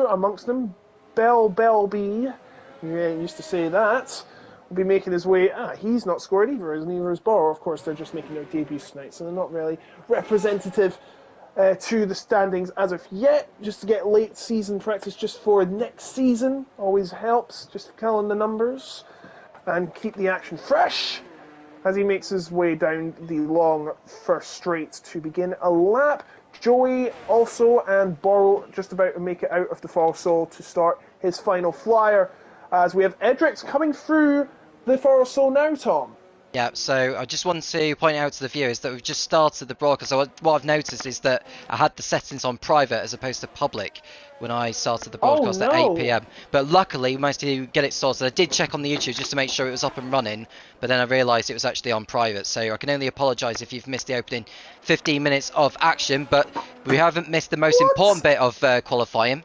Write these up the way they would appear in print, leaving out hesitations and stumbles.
amongst them, Belby, used to say that, will be making his way. He's not scored either, and neither is Borough. Of course, they're just making their debuts tonight, so they're not really representative to the standings as of yet. Just to get late season practice just for next season always helps, just killing the numbers and keep the action fresh as he makes his way down the long first straight to begin a lap. Joey also and Borrell just about to make it out of the Sol to start his final flyer, as we have Edricks coming through the Sol now, Tom. Yeah, so I just want to point out to the viewers that we've just started the broadcast. So what I've noticed is that I had the settings on private as opposed to public when I started the broadcast at 8 PM. But luckily, we managed to get it sorted. I did check on the YouTube just to make sure it was up and running, but then I realised it was actually on private. So I can only apologise if you've missed the opening 15 minutes of action, but we haven't missed the most important bit of qualifying,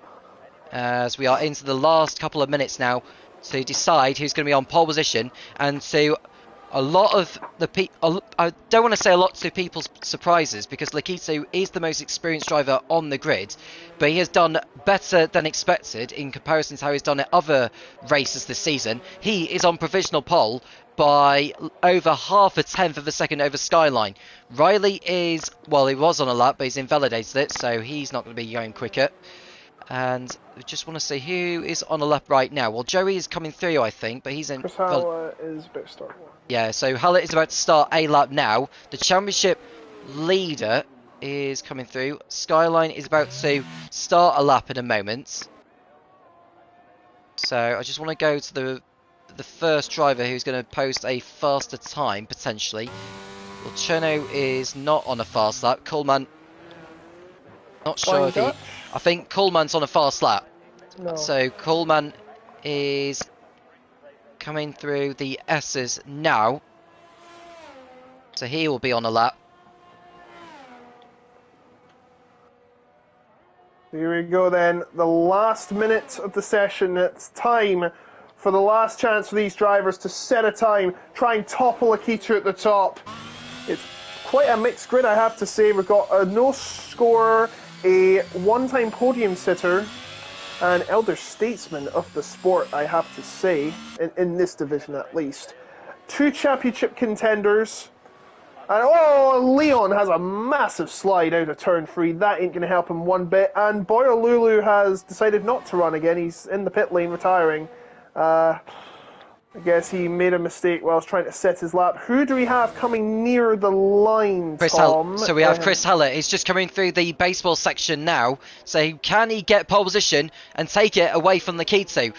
as we are into the last couple of minutes now to decide who's going to be on pole position, and to a lot of the I don't want to say a lot to people's surprises, because Lakito is the most experienced driver on the grid, but he has done better than expected in comparison to how he's done at other races this season. He is on provisional pole by over half a tenth of a second over Skyline. Riley is, well, he was on a lap, but he's invalidated it, so he's not going to be going quicker. And we just want to see who is on a lap right now. Well, Joey is coming through, I think, but he's in. Chris Howell is about to start one. Yeah, so Hallett is about to start a lap now. The championship leader is coming through. Skyline is about to start a lap in a moment. So I just want to go to the first driver who's going to post a faster time, potentially. Well, Cherno is not on a fast lap. Coleman, not sure if he... I think Coleman's on a fast lap. No. So Coleman is coming through the S's now. So he will be on a lap. Here we go then. The last minute of the session. It's time for the last chance for these drivers to set a time, try and topple Akita at the top. It's quite a mixed grid, I have to say. We've got a no scorer, a one-time podium sitter, an elder statesman of the sport, I have to say, in this division at least. Two championship contenders. And Leon has a massive slide out of turn 3. That ain't going to help him one bit. And Boyer Lulu has decided not to run again. He's in the pit lane retiring. I guess he made a mistake while trying to set his lap. Who do we have coming near the line, Tom? So we have Chris Hallett. He's just coming through the baseball section now. So can he get pole position and take it away from Lakito?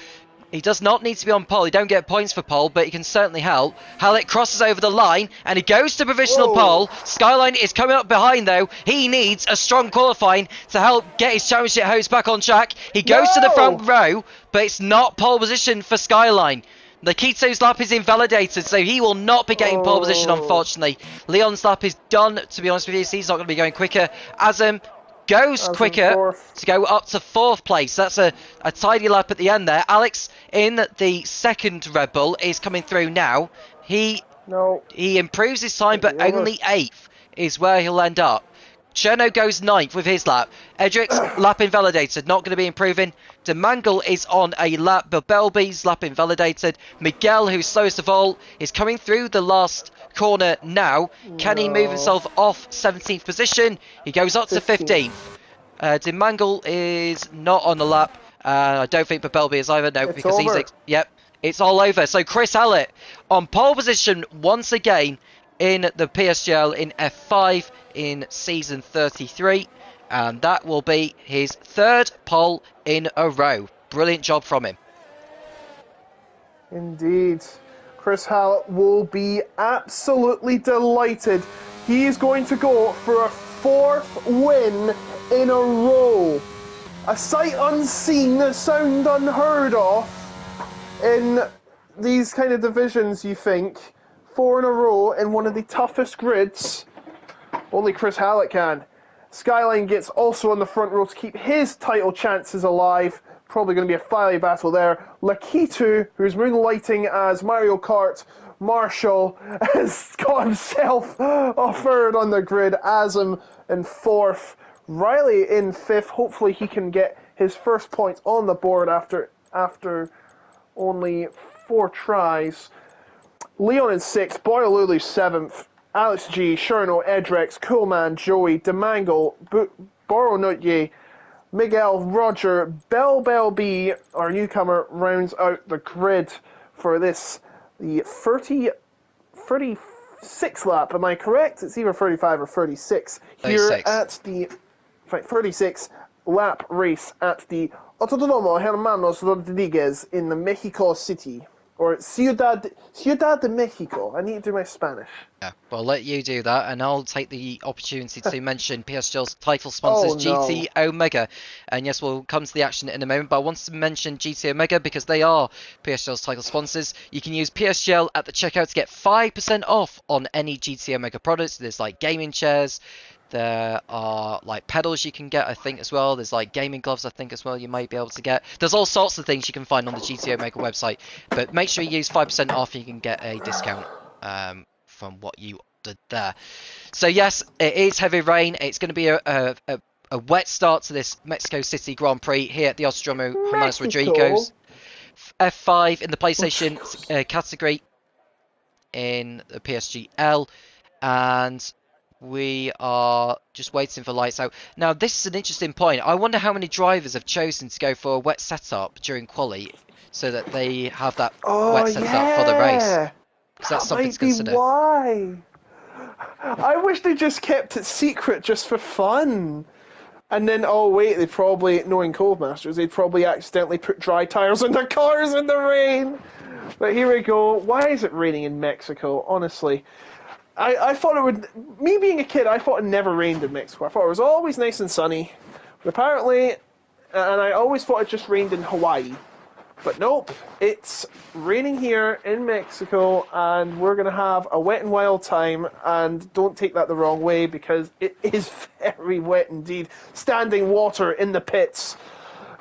He does not need to be on pole. He don't get points for pole, but he can certainly help. Hallett crosses over the line, and he goes to provisional pole. Skyline is coming up behind, though. He needs a strong qualifying to help get his championship hopes back on track. He goes to the front row, but it's not pole position for Skyline. Lakito's lap is invalidated, so he will not be getting pole position, unfortunately. Leon's lap is done, to be honest with you. So he's not going to be going quicker. Azam goes quicker to go up to 4th place. That's a tidy lap at the end there. Alex in the second Red Bull is coming through now. He improves his time, but only 8th is where he'll end up. Cherno goes 9th with his lap. Edric's lap invalidated, not going to be improving. DeMangle is on a lap, but Belby's lap invalidated. Miguel, who's slowest of all, is coming through the last corner now. Can he move himself off 17th position? He goes up to 15th. DeMangle is not on the lap. I don't think Belby is either, no, because he's... Yep, it's all over. So Chris Hallett on pole position once again in the PSGL in F5 in season 33, and that will be his 3rd pole in a row. Brilliant job from him. Indeed. Chris Hallett will be absolutely delighted. He is going to go for a 4th win in a row. A sight unseen, a sound unheard of in these kind of divisions, you think. 4 in a row in one of the toughest grids. Only Chris Hallett can. Skyline gets also on the front row to keep his title chances alive. Probably going to be a fiery battle there. Lakitu, who's moonlighting as Mario Kart Marshall, has got himself a 3rd on the grid. Azam in 4th. Riley in 5th. Hopefully he can get his first points on the board after only 4 tries. Leon in 6th, Boyolulu 7th, Alex G, Sherno, Edrex, Coolman, Joey, Demangle, Boronutye, Miguel, Roger, Bell B, our newcomer, rounds out the grid for this, the 36th lap, am I correct? It's either 35 or 36 here 36. at the 36 lap race at the Autódromo Hermanos Rodriguez in the Mexico City, or Ciudad de Mexico. I need to do my Spanish. Yeah, well, I'll let you do that, and I'll take the opportunity to mention PSGL's title sponsors, Oh, no. GT Omega. And yes, we'll come to the action in a moment, but I wanted to mention GT Omega because they are PSGL's title sponsors. You can use PSGL at the checkout to get 5% off on any GT Omega products. There's like gaming chairs, there are like pedals you can get, I think, as well. There's like gaming gloves, I think, as well, you might be able to get. There's all sorts of things you can find on the GT Omega website, but make sure you use 5% off, you can get a discount from what you ordered there. So yes, it is heavy rain. It's going to be a wet start to this Mexico City Grand Prix here at the Autódromo Hermanos Rodriguez. F5 in the PlayStation category in the PSGL, and we are just waiting for lights out. Now, this is an interesting point. I wonder how many drivers have chosen to go for a wet setup during quali so that they have that wet setup for the race. Because that's something to consider. Why? I wish they just kept it secret just for fun. And then, oh wait, they probably, knowing Codemasters, they'd probably accidentally put dry tires on their cars in the rain. But here we go. Why is it raining in Mexico? Honestly. I thought it would, me being a kid, I thought it never rained in Mexico. I thought it was always nice and sunny. But apparently, and I always thought it just rained in Hawaii. But nope, it's raining here in Mexico, and we're going to have a wet and wild time, and don't take that the wrong way, because it is very wet indeed. Standing water in the pits.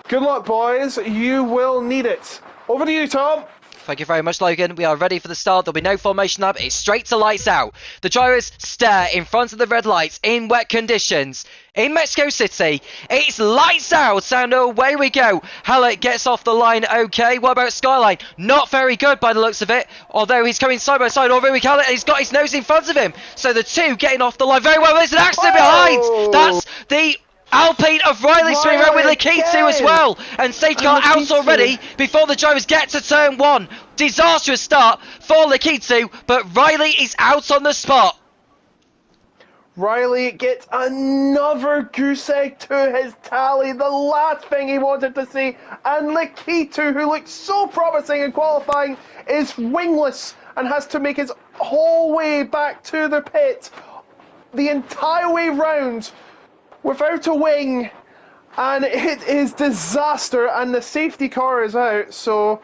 Good luck, boys. You will need it. Over to you, Tom. Thank you very much, Logan. We are ready for the start. There'll be no formation lap. It's straight to lights out. The drivers stare in front of the red lights in wet conditions in Mexico City. It's lights out, and away we go. Hallett gets off the line okay. What about Skyline? Not very good by the looks of it, although he's coming side by side. Although Hallett, he's got his nose in front of him. So the two getting off the line very well. There's an accident behind. That's the Alpine of Riley swinging around with Lakitu as well, and safety car out already before the drivers get to turn 1. Disastrous start for Lakitu, but Riley is out on the spot. Riley gets another goose egg to his tally, the last thing he wanted to see, and Lakitu, who looked so promising in qualifying, is wingless and has to make his whole way back to the pit the entire way round without a wing, and it is disaster, and the safety car is out, so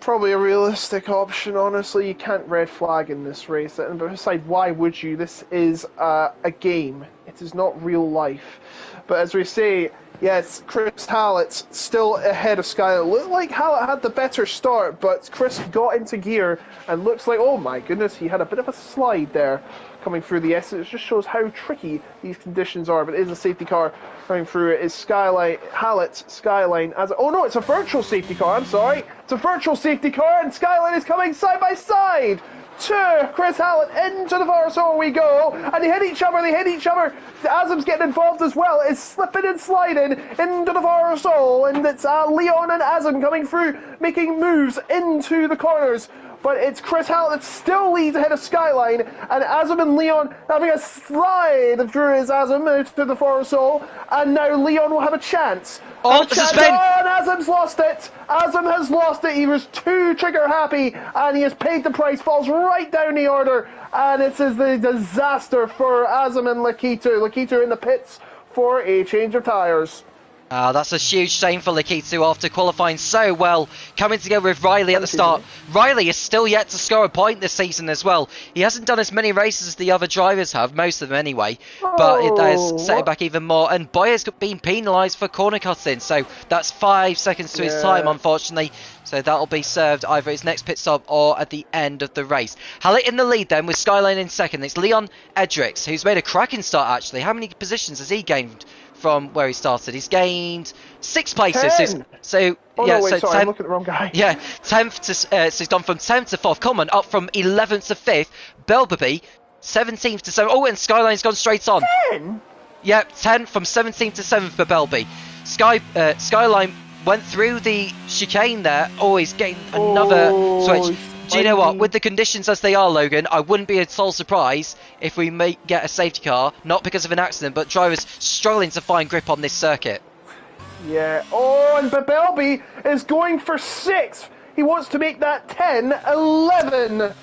probably a realistic option. Honestly, you can't red flag in this race, and besides, why would you? This is a game. It is not real life. But as we say, yes, Chris Hallett's still ahead of Skyler. Looked like Hallett had the better start, but Chris got into gear and looks like, oh my goodness, he had a bit of a slide there coming through the S. It just shows how tricky these conditions are, but it is a safety car coming through. It is Skyline, Hallett's Skyline. Oh no, it's a virtual safety car, I'm sorry. It's a virtual safety car, and Skyline is coming side by side to Chris Hallett into the far so we go, and they hit each other. Azam's getting involved as well. It's slipping and sliding into the far so, and it's Leon and Azam coming through, making moves into the corners. But it's Chris Hallett that still leads ahead of Skyline, and Azam and Leon having a slide through his Azam to the far so, and now Leon will have a chance. Oh, the spin! Oh, and Azam's lost it! Azam has lost it. He was too trigger happy, and he has paid the price, falls right down the order, and it is the disaster for Azam and Lakitu. Lakitu in the pits for a change of tyres. That's a huge shame for Lakitu after qualifying so well, coming together with Riley at the start. Riley is still yet to score a point this season as well. He hasn't done as many races as the other drivers have, most of them anyway, but it has set it back even more. And Boyer's been penalised for corner cutting, so that's 5 seconds to his time, unfortunately. So that'll be served either his next pit stop or at the end of the race. Hallett in the lead then with Skyline in second. It's Leon Edrix, who's made a cracking start actually. How many positions has he gained from where he started. He's gained 6 places. 10. So Oh yeah, no, wait, so sorry, 10, I'm looking at the wrong guy. yeah, 10th to so he's gone from 10th to 4th. Coleman up from 11th to 5th. Belbaby 17th to 7th. Oh, and Skyline's gone straight on. 10? Yep, 10 from 17th to 7th for Belby. Skyline went through the chicane there. Oh, he's getting another switch. Do you know what? With the conditions as they are, Logan, I wouldn't be at all surprised if we may get a safety car, not because of an accident, but drivers struggling to find grip on this circuit. Yeah. Oh, and Babelby is going for 6. He wants to make that 10, 11.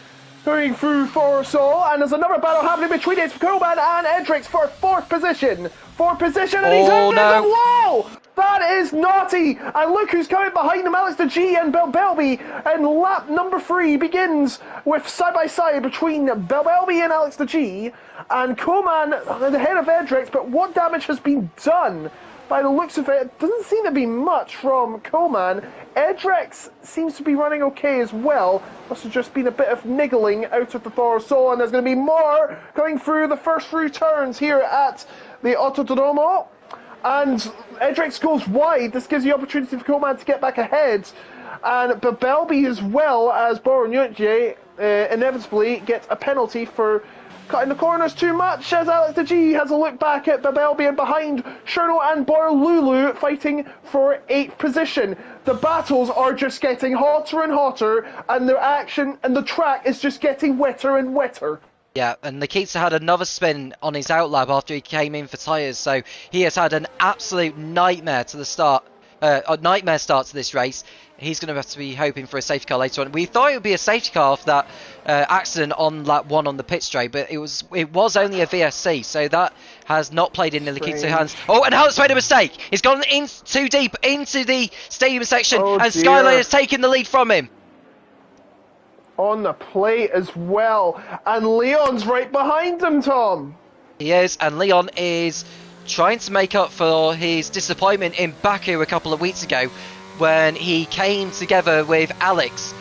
Going through Forsall, and there's another battle happening between it. Coleman and Edricks for 4th position. 4th position, and he's under the wall! That is naughty! And look who's coming behind him, Alex the G and Belbelby. And lap number 3 begins with side-by-side between Belbelby and Alex the G. And Coleman at the head of Edricks, but what damage has been done? By the looks of it, doesn't seem to be much from Coleman. Edricks seems to be running okay as well. Must have just been a bit of niggling out of the Thorsol, and there's going to be more going through the first few turns here at the Autodromo. And Edricks goes wide. This gives the opportunity for Coleman to get back ahead. And Babelby, as well as Boronyuche, inevitably gets a penalty for cutting the corners too much, as Alex the G has a look back at Babelby, and behind Cherno and Borlulu fighting for 8th position. The battles are just getting hotter and hotter, and the action and the track is just getting wetter and wetter. Yeah, and Nikita had another spin on his outlap after he came in for tyres, so he has had an absolute nightmare to the start. A nightmare start to this race. He's going to have to be hoping for a safety car later on. We thought it would be a safety car after that accident on lap 1 on the pit straight, but it was only a VSC, so that has not played in Nikita's hands. Oh, and Hallett's made a mistake. He's gone in too deep into the stadium section, and Skyline has taken the lead from him. On the plate as well, and Leon's right behind him, Tom. He is, and Leon is trying to make up for his disappointment in Baku a couple of weeks ago when he came together with Alex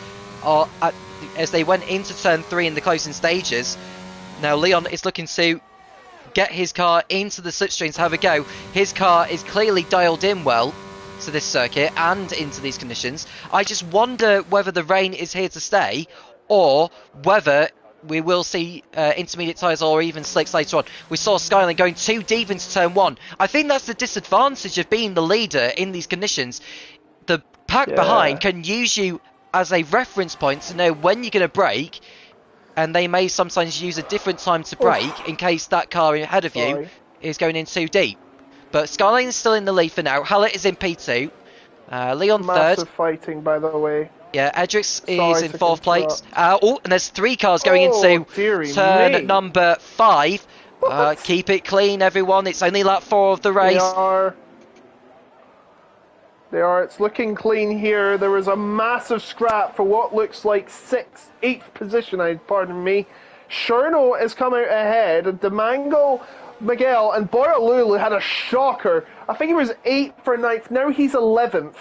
as they went into turn 3 in the closing stages. Now Leon is looking to get his car into the slipstream to have a go. His car is clearly dialed in well to this circuit and into these conditions. I just wonder whether the rain is here to stay, or whether we will see intermediate tyres or even slicks later on. We saw Skyline going too deep into turn 1. I think that's the disadvantage of being the leader in these conditions. The pack behind can use you as a reference point to know when you're going to brake, and they may sometimes use a different time to brake in case that car ahead of you is going in too deep. But Skyline is still in the lead for now. Hallett is in P2. Leon Massive 3rd. fighting, by the way. Yeah, Edricks is in 4th place. Oh, and there's 3 cars going into turn number 5. Keep it clean, everyone. It's only lap 4 of the race. They are. It's looking clean here. There was a massive scrap for what looks like 8th position, pardon me. Cherno is coming out ahead, and Demango, Miguel, and Boralulu had a shocker. I think he was 8th for 9th. Now he's 11th.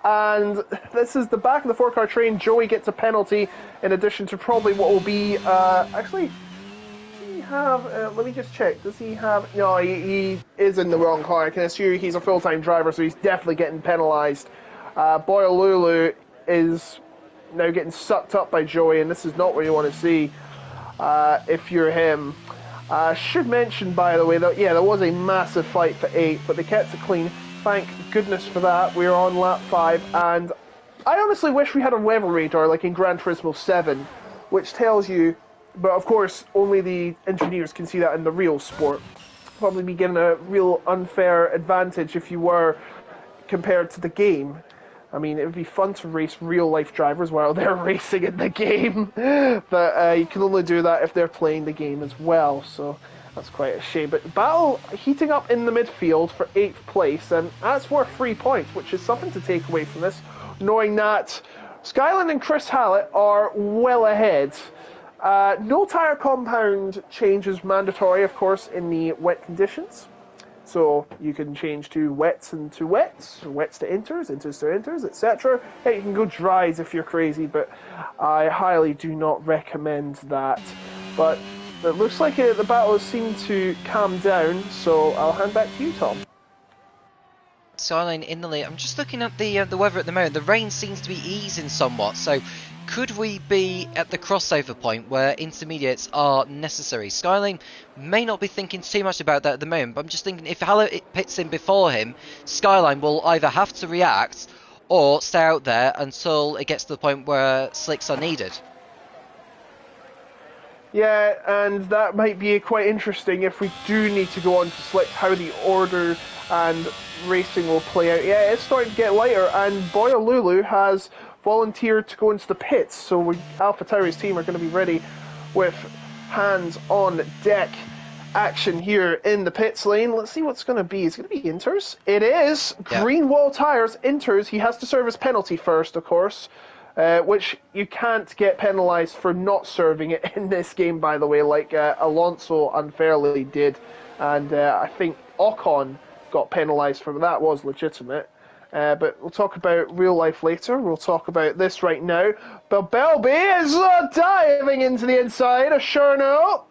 And this is the back of the 4-car train. Joey gets a penalty in addition to probably what will be... actually, does he have... let me just check. Does he have... No, he is in the wrong car. I can assume he's a full-time driver, so he's definitely getting penalised. Boyalulu is now getting sucked up by Joey, and this is not what you want to see if you're him. Should mention, by the way, that there was a massive fight for 8th, but they kept it clean. Thank goodness for that. We're on lap 5, and I honestly wish we had a weather radar like in Gran Turismo 7, which tells you, but of course only the engineers can see that in the real sport. Probably be given a real unfair advantage if you were compared to the game. I mean, it would be fun to race real-life drivers while they're racing in the game, but you can only do that if they're playing the game as well, so that's quite a shame. But battle heating up in the midfield for 8th place, and that's worth 3 points, which is something to take away from this, knowing that Skyland and Chris Hallett are well ahead. No tyre compound change is mandatory, of course, in the wet conditions. So you can change to wets and to wets, wets to inters, inters to inters, etc. Yeah, you can go dries if you're crazy, but I highly do not recommend that. But it looks like the battles seem to calm down, so I'll hand back to you, Tom. Skyline in the lead. I'm just looking at the weather at the moment. The rain seems to be easing somewhat, so could we be at the crossover point where intermediates are necessary? Skyline may not be thinking too much about that at the moment, but I'm just thinking if Haller pits in before him, Skyline will either have to react or stay out there until it gets to the point where slicks are needed. Yeah, and that might be quite interesting if we do need to go on to slick, how the order and racing will play out. Yeah, it's starting to get lighter, and Boyalulu has volunteered to go into the pits, so AlphaTauri's team are going to be ready with hands on deck action here in the pits lane. Let's see what's going to be. Is it going to be Inters? It is. Yeah. Green wall tyres, Inters. He has to serve his penalty first, of course. Which you can't get penalised for not serving it in this game, by the way, like Alonso unfairly did. And I think Ocon got penalised for that. Was legitimate. But we'll talk about real life later. We'll talk about this right now. But Belby is diving into the inside of Cherno.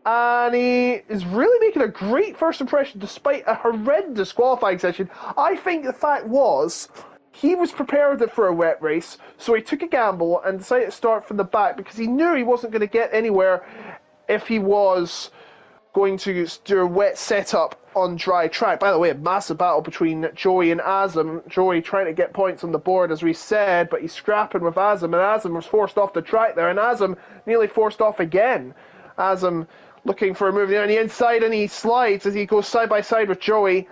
And he is really making a great first impression despite a horrendous qualifying session. I think the fact was, he was prepared for a wet race, so he took a gamble and decided to start from the back because he knew he wasn't going to get anywhere if he was going to do a wet setup on dry track. By the way, a massive battle between Joey and Azam. Joey trying to get points on the board, as we said, but he's scrapping with Azam, and Azam was forced off the track there, and Azam nearly forced off again. Azam looking for a move there on the inside, and he slides as he goes side by side with Joey.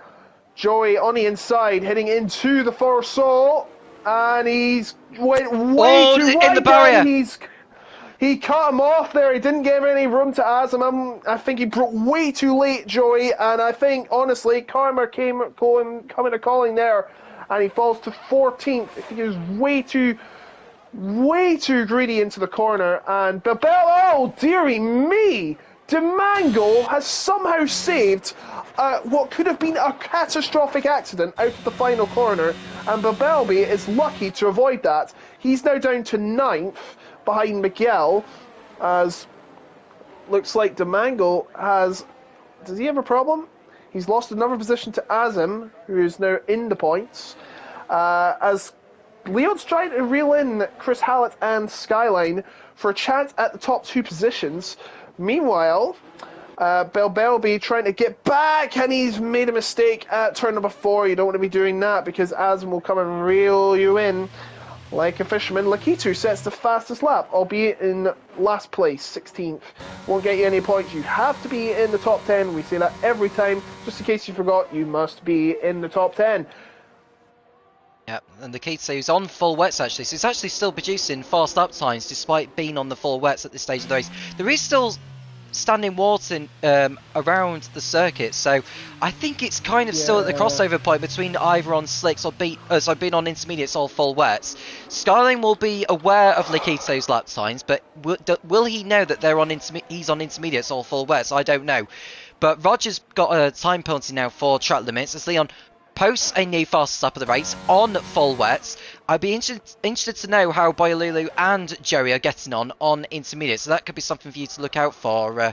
Joey on the inside, heading into the Forceau, and he's went way too wide. In the barrier. He cut him off there. He didn't give any room to Azam. I think he broke way too late, Joey, and I think, honestly, Karma coming to calling there, and he falls to 14th. I think he was way too greedy into the corner, and Babel, oh, dearie me! Demango has somehow saved what could have been a catastrophic accident out of the final corner, and Babelby is lucky to avoid that. He's now down to 9th behind Miguel, as looks like Demango has... Does he have a problem? He's lost another position to Azim, who is now in the points, as Leon's trying to reel in Chris Hallett and Skyline for a chance at the top 2 positions. Meanwhile, Belbelby trying to get back, and he's made a mistake at turn number 4. You don't want to be doing that because Azam will come and reel you in like a fisherman. Lakitu sets the fastest lap, albeit in last place, 16th. Won't get you any points. You have to be in the top 10. We say that every time. Just in case you forgot, you must be in the top 10. Yep, and the Lakitu is on full wets actually, so he's actually still producing fast lap times despite being on the full wets at this stage of the race. There is still standing water around the circuit, so I think it's kind of still at the crossover point between either on slicks or being on intermediates or full wets. Skyline will be aware of Lakito's lap times, but will he know that he's on intermediates or full wets? I don't know. But Roger's got a time penalty now for track limits as Leon posts a new fastest lap of the race on full wets. I'd be interested to know how Boyalulu and Joey are getting on intermediate, so that could be something for you to look out for,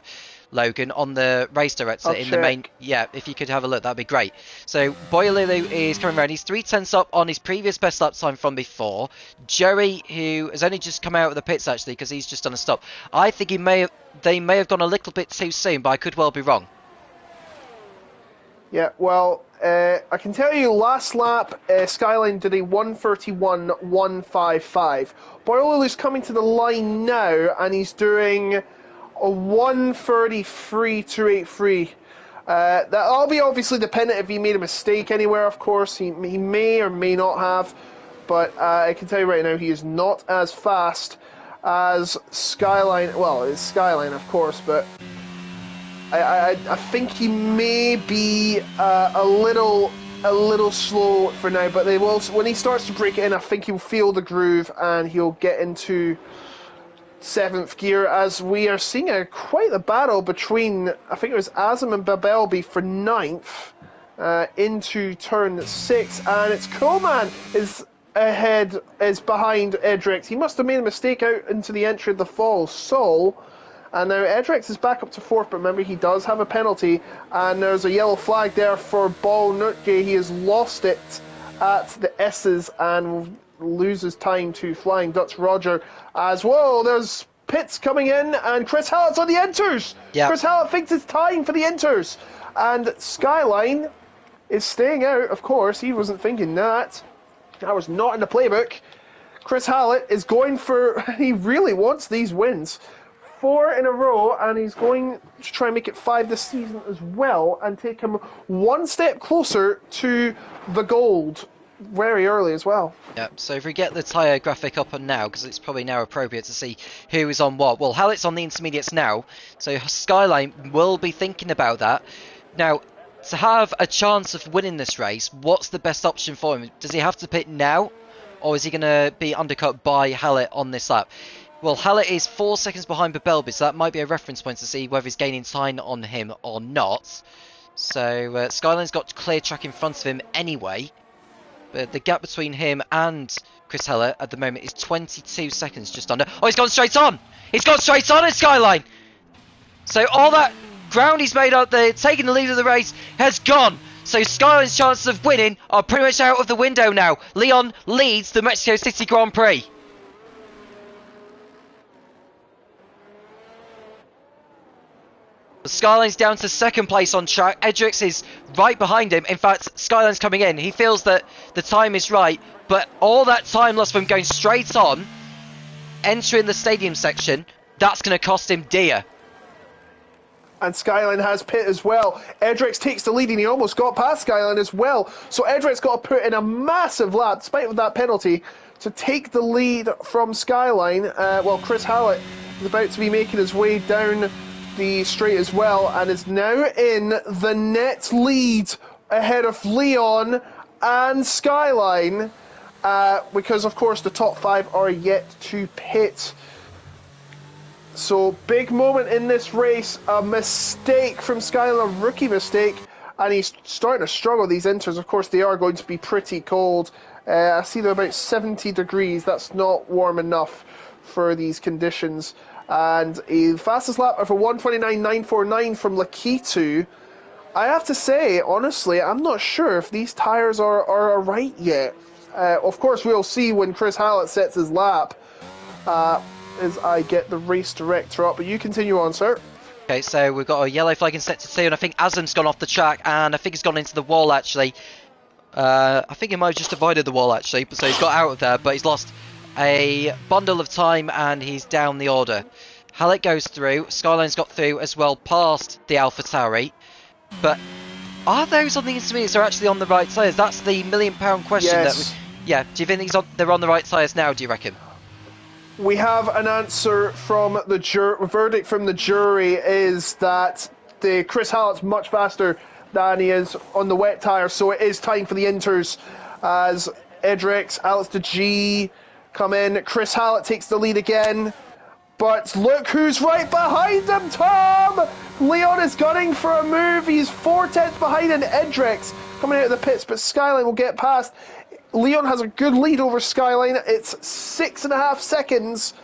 Logan, on the race director in the main. Yeah, if you could have a look, that'd be great. So Boyalulu is coming around. He's 3/10 up on his previous best lap time from before. Joey, who has only just come out of the pits actually because he's just done a stop, I think they may have gone a little bit too soon, but I could well be wrong. Yeah, well, I can tell you last lap, Skyline did a 1:31.155. Boyalulu's coming to the line now, and he's doing a 1:33.283. That'll be obviously dependent if he made a mistake anywhere, of course. He may or may not have, but I can tell you right now he is not as fast as Skyline. Well, it's Skyline, of course, but I think he may be a little slow for now, but they will, when he starts to break it in, I think he'll feel the groove and he'll get into 7th gear, as we are seeing quite a battle between, I think it was Azam and Babelby for 9th into turn 6, and it's Coleman is behind Edrix. He must have made a mistake out into the entry of the fall, so And now Edrex is back up to 4th, but remember he does have a penalty, and there's a yellow flag there for Ball Nutge. He has lost it at the S's and loses time to Flying Dutch Roger as well. There's Pitts coming in, and Chris Hallett's on the Inters. Yep. Chris Hallett thinks it's time for the Inters, and Skyline is staying out, of course. He wasn't thinking that. That was not in the playbook. Chris Hallett is going for, he really wants these wins. 4 in a row, and he's going to try and make it 5 this season as well, and take him one step closer to the gold very early as well. Yep, so if we get the tyre graphic up on now, because it's probably now appropriate to see who is on what. Well, Hallett's on the intermediates now, so Skyline will be thinking about that. Now, to have a chance of winning this race, what's the best option for him? Does he have to pit now, or is he going to be undercut by Hallett on this lap? Well, Hallett is 4 seconds behind Babelby, so that might be a reference point to see whether he's gaining time on him or not. So Skyline's got clear track in front of him anyway, but the gap between him and Chris Hallett at the moment is 22 seconds, just under. Oh, he's gone straight on! He's gone straight on at Skyline! So all that ground he's made out there, taking the lead of the race, has gone. So Skyline's chances of winning are pretty much out of the window now. Leon leads the Mexico City Grand Prix. Skyline's down to 2nd place on track. Edrix is right behind him. In fact, Skyline's coming in. He feels that the time is right, but all that time lost from going straight on, entering the stadium section, that's going to cost him dear. And Skyline has pit as well. Edrix takes the lead, and he almost got past Skyline as well. So Edrix got to put in a massive lap, despite that penalty, to take the lead from Skyline. Well, Chris Hallett is about to be making his way down the straight as well, and is now in the net lead ahead of Leon and Skyline, because of course the top 5 are yet to pit. So big moment in this race, a mistake from Skyline, a rookie mistake, and he's starting to struggle. These Inters, of course, they are going to be pretty cold. I see they're about 70 degrees. That's not warm enough for these conditions. And a fastest lap of a 1:29.949 from Lakitu. I have to say, honestly, I'm not sure if these tyres are right yet. Of course, we'll see when Chris Hallett sets his lap as I get the race director up. But you continue on, sir. Okay, so we've got a yellow flag in sector 2, and I think Azam's gone off the track, and I think he's gone into the wall, actually. I think he might have just avoided the wall, actually, so he's got out of there, but he's lost a bundle of time, and he's down the order. Hallett goes through. Skyline's got through as well past the AlphaTauri. But are those on the intermediates are actually on the right tyres? That's the £1 million question. Yes. Yeah, do you think they're on the right tyres now, do you reckon? We have an answer from the verdict from the jury is that the Chris Hallett's much faster than he is on the wet tyre, so it is time for the Inters as Edrix, Alex de G come in. Chris Hallett takes the lead again, but look who's right behind him, Tom! Leon is gunning for a move. He's 4/10 behind in Edrix coming out of the pits, but Skyline will get past. Leon has a good lead over Skyline. It's 6.5 seconds,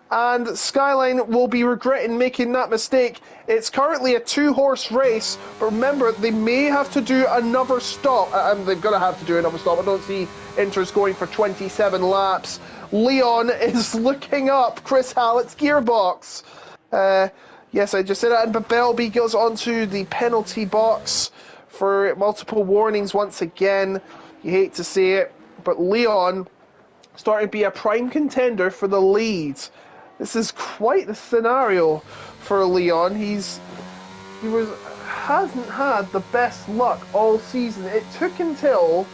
and Skyline will be regretting making that mistake. It's currently a 2-horse race, but remember, they may have to do another stop. They're going to have to do another stop. I don't see Inters going for 27 laps. Leon is looking up Chris Hallett's gearbox. Yes, I just said that, and Babelby goes onto the penalty box for multiple warnings once again. You hate to see it, but Leon starting to be a prime contender for the lead. This is quite the scenario for Leon. He hasn't had the best luck all season. It took until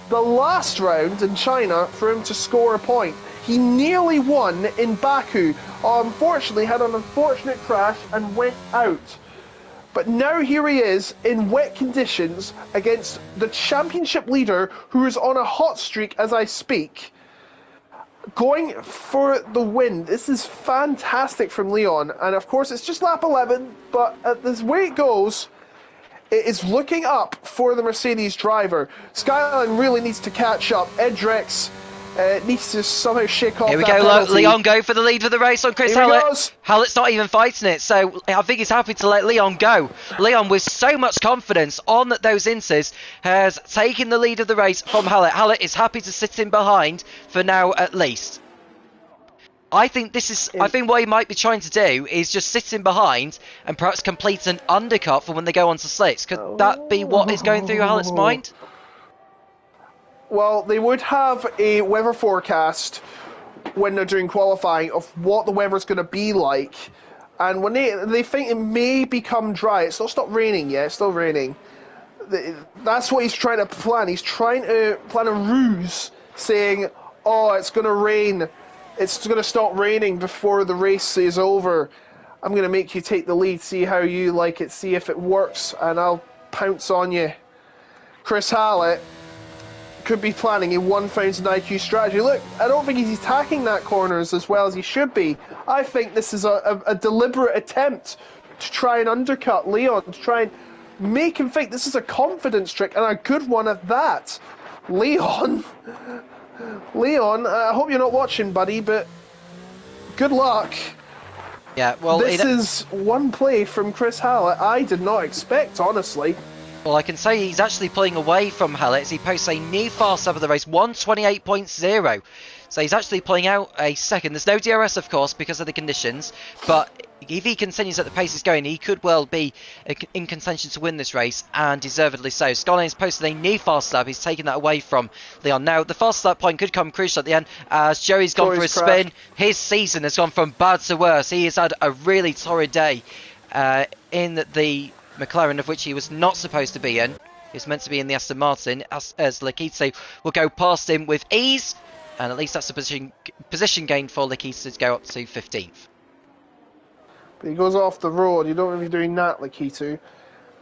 the last round in China for him to score a point. He nearly won in Baku. Unfortunately, had an unfortunate crash and went out. But now here he is in wet conditions against the championship leader who is on a hot streak as I speak, going for the win. This is fantastic from Leon. And of course it's just lap 11, but at this way it goes, it is looking up for the Mercedes driver. Skyline really needs to catch up. Edrix Needs to somehow shake off Here we that go, penalty. Leon go for the lead of the race on Chris Here he Hallett. goes. Hallett's not even fighting it, so I think he's happy to let Leon go. Leon, with so much confidence on those inters, has taken the lead of the race from Hallett. Hallett is happy to sit in behind for now, at least. I think what he might be trying to do is just sit in behind and perhaps complete an undercut for when they go onto slicks. Could that be what is going through Hallett's mind? Well, they would have a weather forecast when they're doing qualifying of what the weather's going to be like, and when they think it may become dry, it's not stopped raining yet, it's still raining. That's what he's trying to plan. He's trying to plan a ruse, saying, oh, it's going to rain, it's going to stop raining before the race is over. I'm going to make you take the lead, see how you like it, see if it works, and I'll pounce on you. Chris Hallett could be planning a 1,000 IQ strategy. Look, I don't think he's attacking that corners as well as he should be. I think this is a deliberate attempt to try and undercut Leon, to try and make him think this is a confidence trick, and a good one at that. Leon, I hope you're not watching, buddy, but good luck. Yeah, well, this is one play from Chris Hallett I did not expect, honestly. Well, I can say he's actually pulling away from Hallett as he posts a new fast lap of the race, 1:28.0. So he's actually pulling out a second. There's no DRS, of course, because of the conditions. But if he continues at the pace he's going, he could well be in contention to win this race, and deservedly so. Skyline's posted a new fast lap. He's taken that away from Leon. Now, the fast lap point could come crucial at the end, as Joey's gone for a spin. His season has gone from bad to worse. He has had a really torrid day in the McLaren, of which he was not supposed to be in. He was meant to be in the Aston Martin, as Lakitu will go past him with ease, and at least that's a position gain for Lakitu to go up to 15th. But he goes off the road. You don't want to be doing that, Lakitu,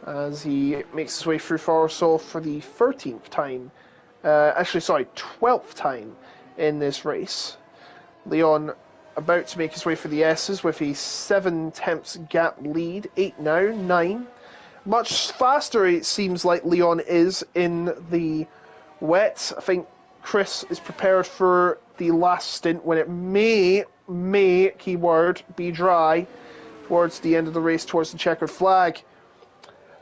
as he makes his way through Forest for the 13th time. 12th time in this race. Leon about to make his way for the S's with a 7/10 gap lead. 8 now, 9. Much faster it seems like Leon is in the wet. I think Chris is prepared for the last stint when it may, keyword, be dry towards the end of the race, towards the checkered flag.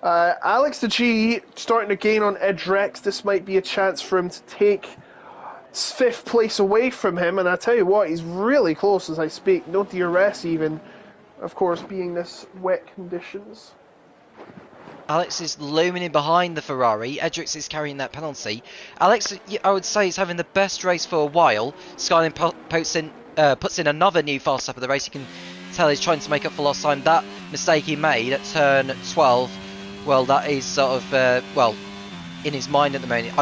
Alex the G starting to gain on Edge Rex. This might be a chance for him to take 5th place away from him, and I tell you what, he's really close as I speak. No DRS even, of course, being this wet conditions. Alex is looming in behind the Ferrari. Edrix is carrying that penalty. Alex, I would say, is having the best race for a while. Skyline puts in another new fast lap of the race. You can tell he's trying to make up for lost time. That mistake he made at turn 12, well, that is sort of, in his mind at the moment.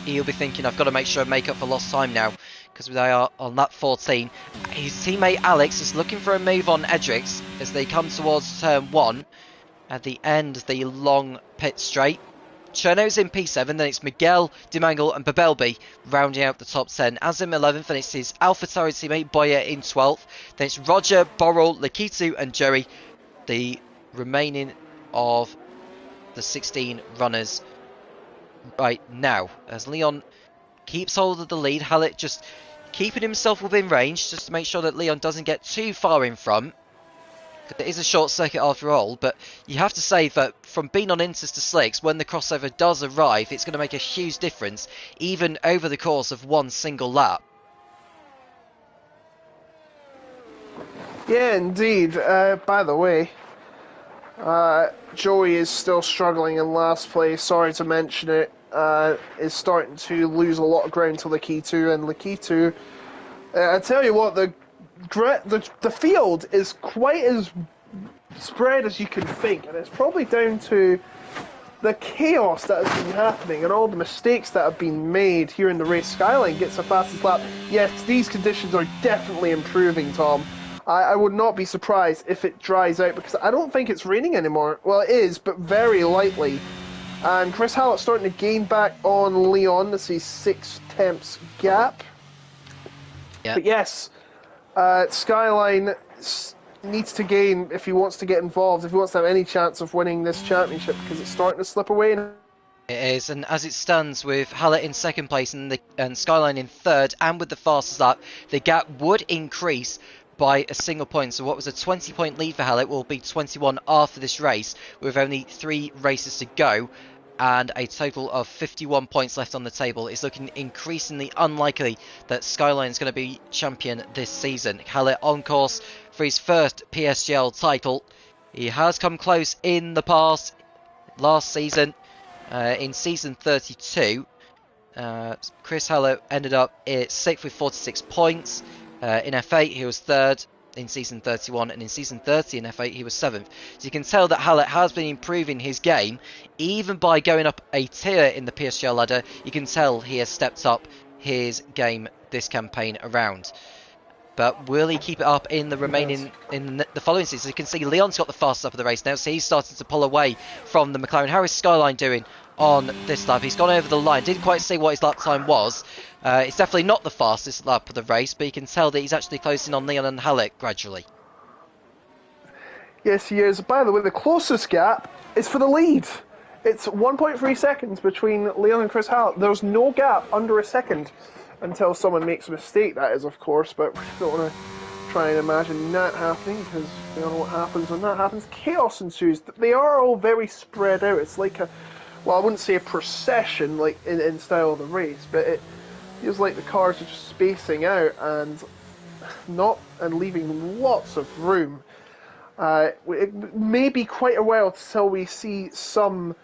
He'll be thinking, I've got to make sure I make up for lost time now, because they are on lap 14. His teammate Alex is looking for a move on Edrix as they come towards turn 1. At the end of the long pit straight. Cherno's in P7, then it's Miguel, Dimangle and Babelby rounding out the top 10. As in 11th, and it's his AlphaTauri teammate Boyer in 12th. Then it's Roger, Borrell, Lakitu and Joey, the remaining of the 16 runners right now. As Leon keeps hold of the lead, Hallett just keeping himself within range just to make sure that Leon doesn't get too far in front. It is a short circuit after all, but you have to say that from being on inters to slicks, when the crossover does arrive, it's going to make a huge difference, even over the course of one single lap. Yeah, indeed. By the way, Joey is still struggling in last place, sorry to mention it, is starting to lose a lot of ground to Lakitu, and Lakitu, I tell you what, the field is quite as spread as you can think, and it's probably down to the chaos that has been happening and all the mistakes that have been made here in the race. Skyline gets the fastest lap. Yes, these conditions are definitely improving, Tom. I would not be surprised if it dries out, because I don't think it's raining anymore. Well, it is, but very lightly. And Chris Hallett's starting to gain back on Leon. This is 6/10 gap. Yep. But yes, Skyline needs to gain if he wants to get involved, if he wants to have any chance of winning this championship, because it's starting to slip away. It is, and as it stands with Hallett in second place and Skyline in third, and with the fastest lap, the gap would increase by a single point. So what was a 20-point lead for Hallett will be 21 after this race, with only 3 races to go, and a total of 51 points left on the table. It's looking increasingly unlikely that Skyline is going to be champion this season. Hallett on course for his first PSGL title. He has come close in the past, last season. In season 32, Chris Hallett ended up at 6th with 46 points. In F8, he was 3rd in season 31, and in season 30 in F8, he was 7th. So you can tell that Hallett has been improving his game, even by going up a tier in the PSGL ladder. You can tell he has stepped up his game this campaign around. But will he keep it up in the remaining in the following season? You can see Leon's got the fastest up of the race now, so he's starting to pull away from the McLaren. How is Skyline doing on this lap? He's gone over the line. Didn't quite see what his lap time was. It's definitely not the fastest lap of the race, but you can tell that he's actually closing on Leon and Hallett gradually. Yes, he is. By the way, the closest gap is for the lead. It's 1.3 seconds between Leon and Chris Hallett. There's no gap under a second. Until someone makes a mistake, that is, of course, but we don't want to try and imagine that happening, because we all know what happens when that happens. Chaos ensues. They are all very spread out. It's like well, I wouldn't say a procession, like in style of the race, but it feels like the cars are just spacing out and leaving lots of room. It may be quite a while till we see some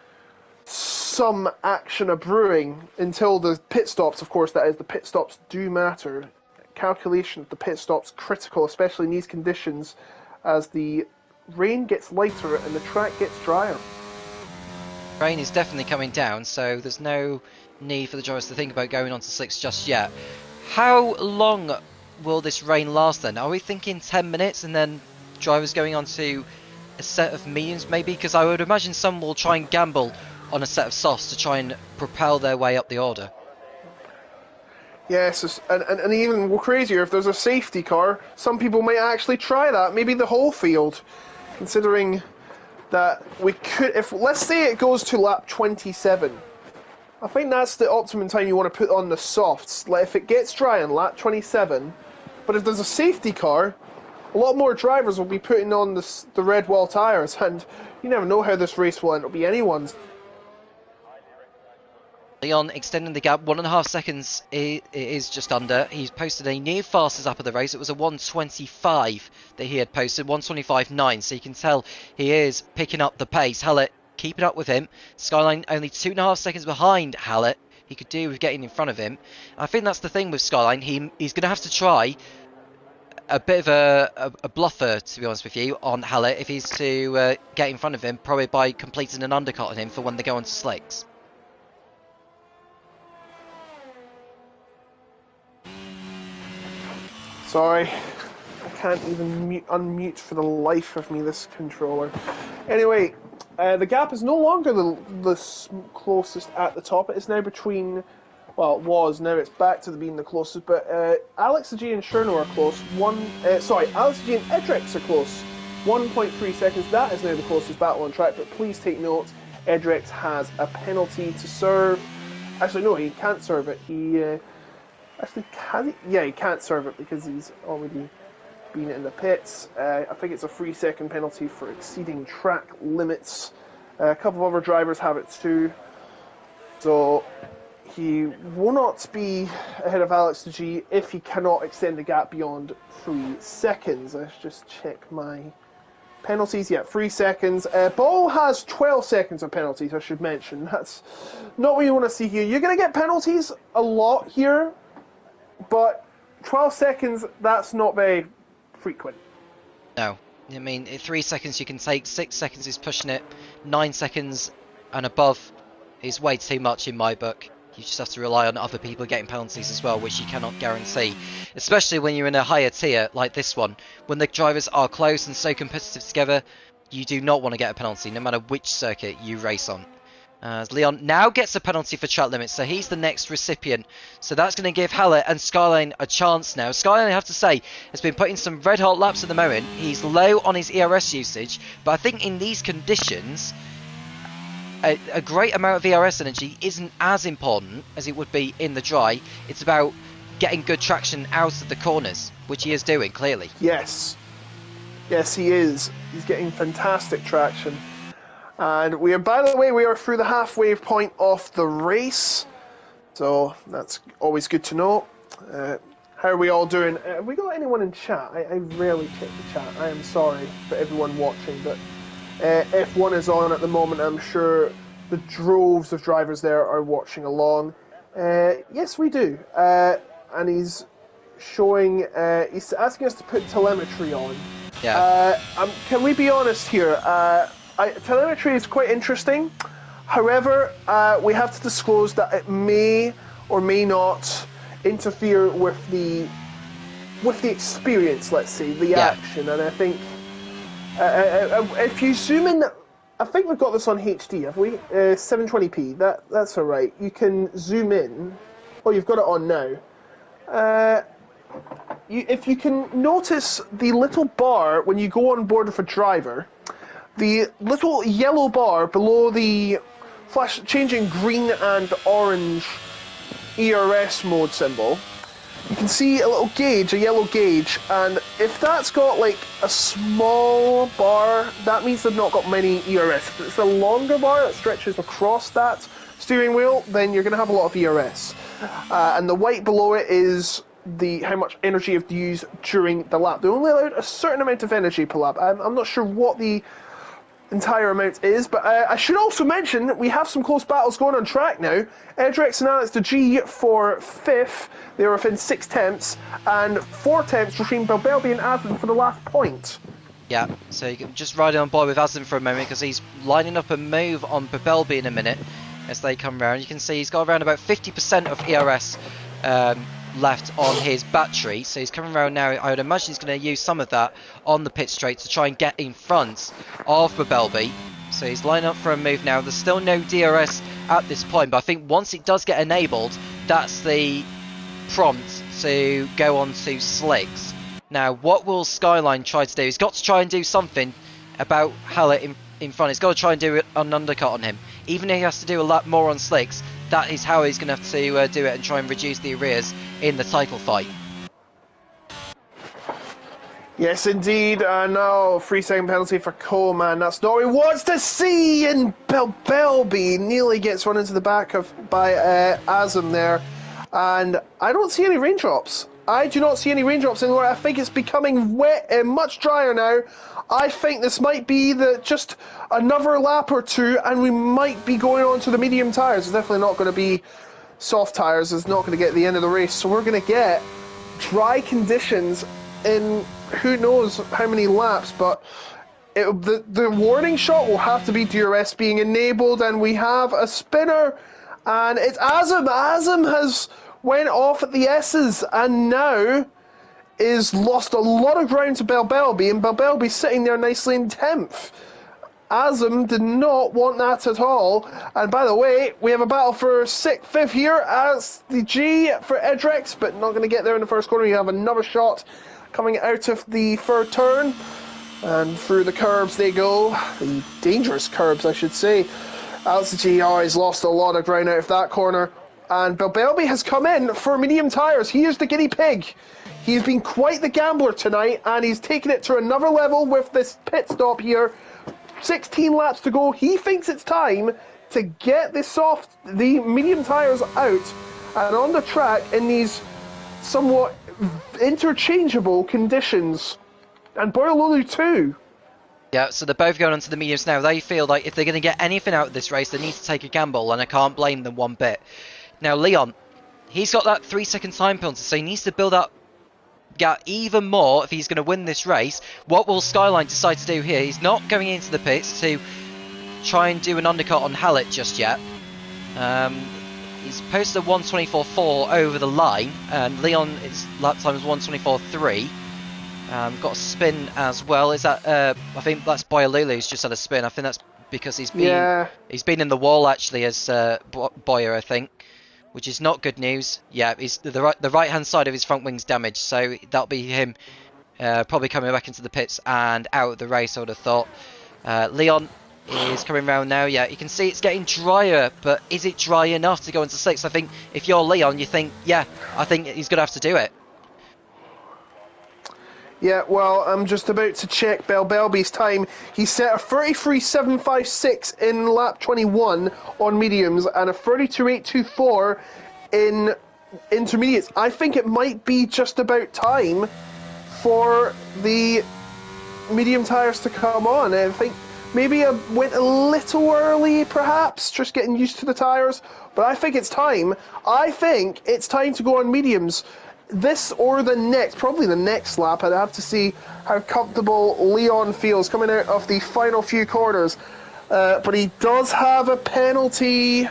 action brewing, until the pit stops, of course. That is, the pit stops do matter. Calculation of the pit stops critical, especially in these conditions, as the rain gets lighter and the track gets drier. Rain is definitely coming down, so there's no need for the drivers to think about going on to slicks just yet. How long will this rain last then? Are we thinking 10 minutes and then drivers going on to a set of mediums maybe? Because I would imagine some will try and gamble on a set of softs to try and propel their way up the order. Yes, and even more crazier, if there's a safety car, some people might actually try that, maybe the whole field, considering that we could, if let's say it goes to lap 27, I think that's the optimum time you want to put on the softs. Like if it gets dry in lap 27, but if there's a safety car, a lot more drivers will be putting on the red wall tyres, and you never know how this race will end up. Be anyone's. Leon extending the gap 1.5 seconds. It is just under. He's posted a new fastest lap of the race. It was a 1:25 that he had posted, 1:25.9. So you can tell he is picking up the pace. Hallett keeping up with him. Skyline only 2.5 seconds behind Hallett. He could do with getting in front of him. I think that's the thing with Skyline. He's going to have to try a bit of a bluffer, to be honest with you, on Hallett if he's to get in front of him, probably by completing an undercut on him for when they go onto slicks. Sorry, I can't even unmute for the life of me this controller. Anyway, the gap is no longer the closest at the top. It is now between, well, it was, now it's back to being the closest, but Alex G and Cherno are close. Alex G and Edrix are close. 1.3 seconds, that is now the closest battle on track, but please take note, Edrix has a penalty to serve. Actually, no, he can't serve it. Actually, can he? Yeah, he can't serve it because he's already been in the pits. I think it's a 3-second penalty for exceeding track limits. A couple of other drivers have it too. So he will not be ahead of Alex G if he cannot extend the gap beyond 3 seconds. Let's just check my penalties. Yeah, 3 seconds. Ball has 12 seconds of penalties, I should mention. That's not what you want to see here. You're going to get penalties a lot here, but 12 seconds, that's not very frequent. No. I mean, 3 seconds you can take, 6 seconds is pushing it, 9 seconds and above is way too much in my book. You just have to rely on other people getting penalties as well, which you cannot guarantee. Especially when you're in a higher tier like this one. When the drivers are close and so competitive together, you do not want to get a penalty, no matter which circuit you race on. As Leon now gets a penalty for track limits, so he's the next recipient. So that's going to give Hallett and Skyline a chance now. Skyline, I have to say, has been putting some red hot laps at the moment. He's low on his ERS usage, but I think in these conditions, a great amount of ERS energy isn't as important as it would be in the dry. It's about getting good traction out of the corners, which he is doing, clearly. Yes. Yes, he is. He's getting fantastic traction. And we are, by the way, we are through the halfway point of the race. So that's always good to know. How are we all doing? Have we got anyone in chat? I rarely check the chat. I am sorry for everyone watching, but F1 is on at the moment. I'm sure the droves of drivers there are watching along. Yes, we do. And he's showing, he's asking us to put telemetry on. Yeah. Can we be honest here? Telemetry is quite interesting. However, we have to disclose that it may or may not interfere with the experience, let's say, the action. And I think if you zoom in, I think we've got this on HD, have we? 720p. That's all right. You can zoom in. Oh, you've got it on now. If you can notice the little bar when you go on board with a driver, the little yellow bar below the flash changing green and orange ERS mode symbol, you can see a little gauge, a yellow gauge, and if that's got like a small bar, that means they've not got many ERS. If it's a longer bar that stretches across that steering wheel, then you're going to have a lot of ERS. And the white below it is how much energy you've used during the lap. They only allowed a certain amount of energy per lap. I'm not sure what the entire amount is, but I should also mention that we have some close battles going on track now. Edrex and Alex de G for 5th. They were within 6 tenths, and 4 tenths between Belbelby and Aslan for the last point. Yeah, so you can just ride on board with Aslan for a moment, because he's lining up a move on Belbelby in a minute as they come round. You can see he's got around about 50% of ERS left on his battery, so he's coming around now. I would imagine he's going to use some of that on the pit straight to try and get in front of Belbelby. So he's lining up for a move now. There's still no DRS at this point, but I think once it does get enabled, that's the prompt to go on to slicks. Now, what will Skyline try to do? He's got to try and do something about Hallett in front. He's got to try and do an undercut on him. Even if he has to do a lot more on slicks, that is how he's going to have to do it and try and reduce the arrears in the title fight. Yes, indeed. No, 3-second penalty for Coleman. That's not what he wants to see. And Belbelby nearly gets run into the back by Azam there. And I don't see any raindrops. I do not see any raindrops anymore. I think it's becoming wet and much drier now. I think this might be just another lap or two, and we might be going on to the medium tyres. It's definitely not going to be soft tyres. It's not going to get the end of the race. So we're going to get dry conditions in who knows how many laps. But the warning shot will have to be DRS being enabled, and we have a spinner, and it's Azam. Azam has went off at the S's, and now is lost a lot of ground to Belbelby, and Belbelby sitting there nicely in 10th. Azam did not want that at all. And by the way, we have a battle for 5th here as the G for Edrex, but not going to get there in the first corner. You have another shot coming out of the third turn, and through the curbs they go. The dangerous curbs, I should say. Alex the G has lost a lot of ground out of that corner. And Belbelby has come in for medium tyres. He is the guinea pig. He's been quite the gambler tonight, and he's taken it to another level with this pit stop here. 16 laps to go. He thinks it's time to get the medium tyres out and on the track in these somewhat interchangeable conditions. And Boyolulu too. Yeah, so they're both going onto the mediums now. They feel like if they're going to get anything out of this race, they need to take a gamble, and I can't blame them one bit. Now, Leon, he's got that 3-second time penalty, so he needs to build up even more if he's going to win this race. What will Skyline decide to do here? He's not going into the pits to try and do an undercut on Hallett just yet. He's posted a 1:24.4 over the line, and Leon, his lap time is 1:24.3. Got a spin as well. Is that? I think that's Boyolulu who's just had a spin. I think that's because he's been in the wall actually as Boyer, I think. Which is not good news. Yeah, he's the right hand side of his front wing's damaged, so that'll be him probably coming back into the pits and out of the race, I would have thought. Leon is coming round now. Yeah, you can see it's getting drier, but is it dry enough to go into 6th? I think if you're Leon, you think, yeah, I think he's going to have to do it. Yeah, well, I'm just about to check Belby's time. He set a 33.756 in lap 21 on mediums and a 32.824 in intermediates. I think it might be just about time for the medium tyres to come on. I think maybe I went a little early, perhaps, just getting used to the tyres, but I think it's time. I think it's time to go on mediums. This or the next, probably the next lap. I'd have to see how comfortable Leon feels coming out of the final few corners. But he does have a penalty.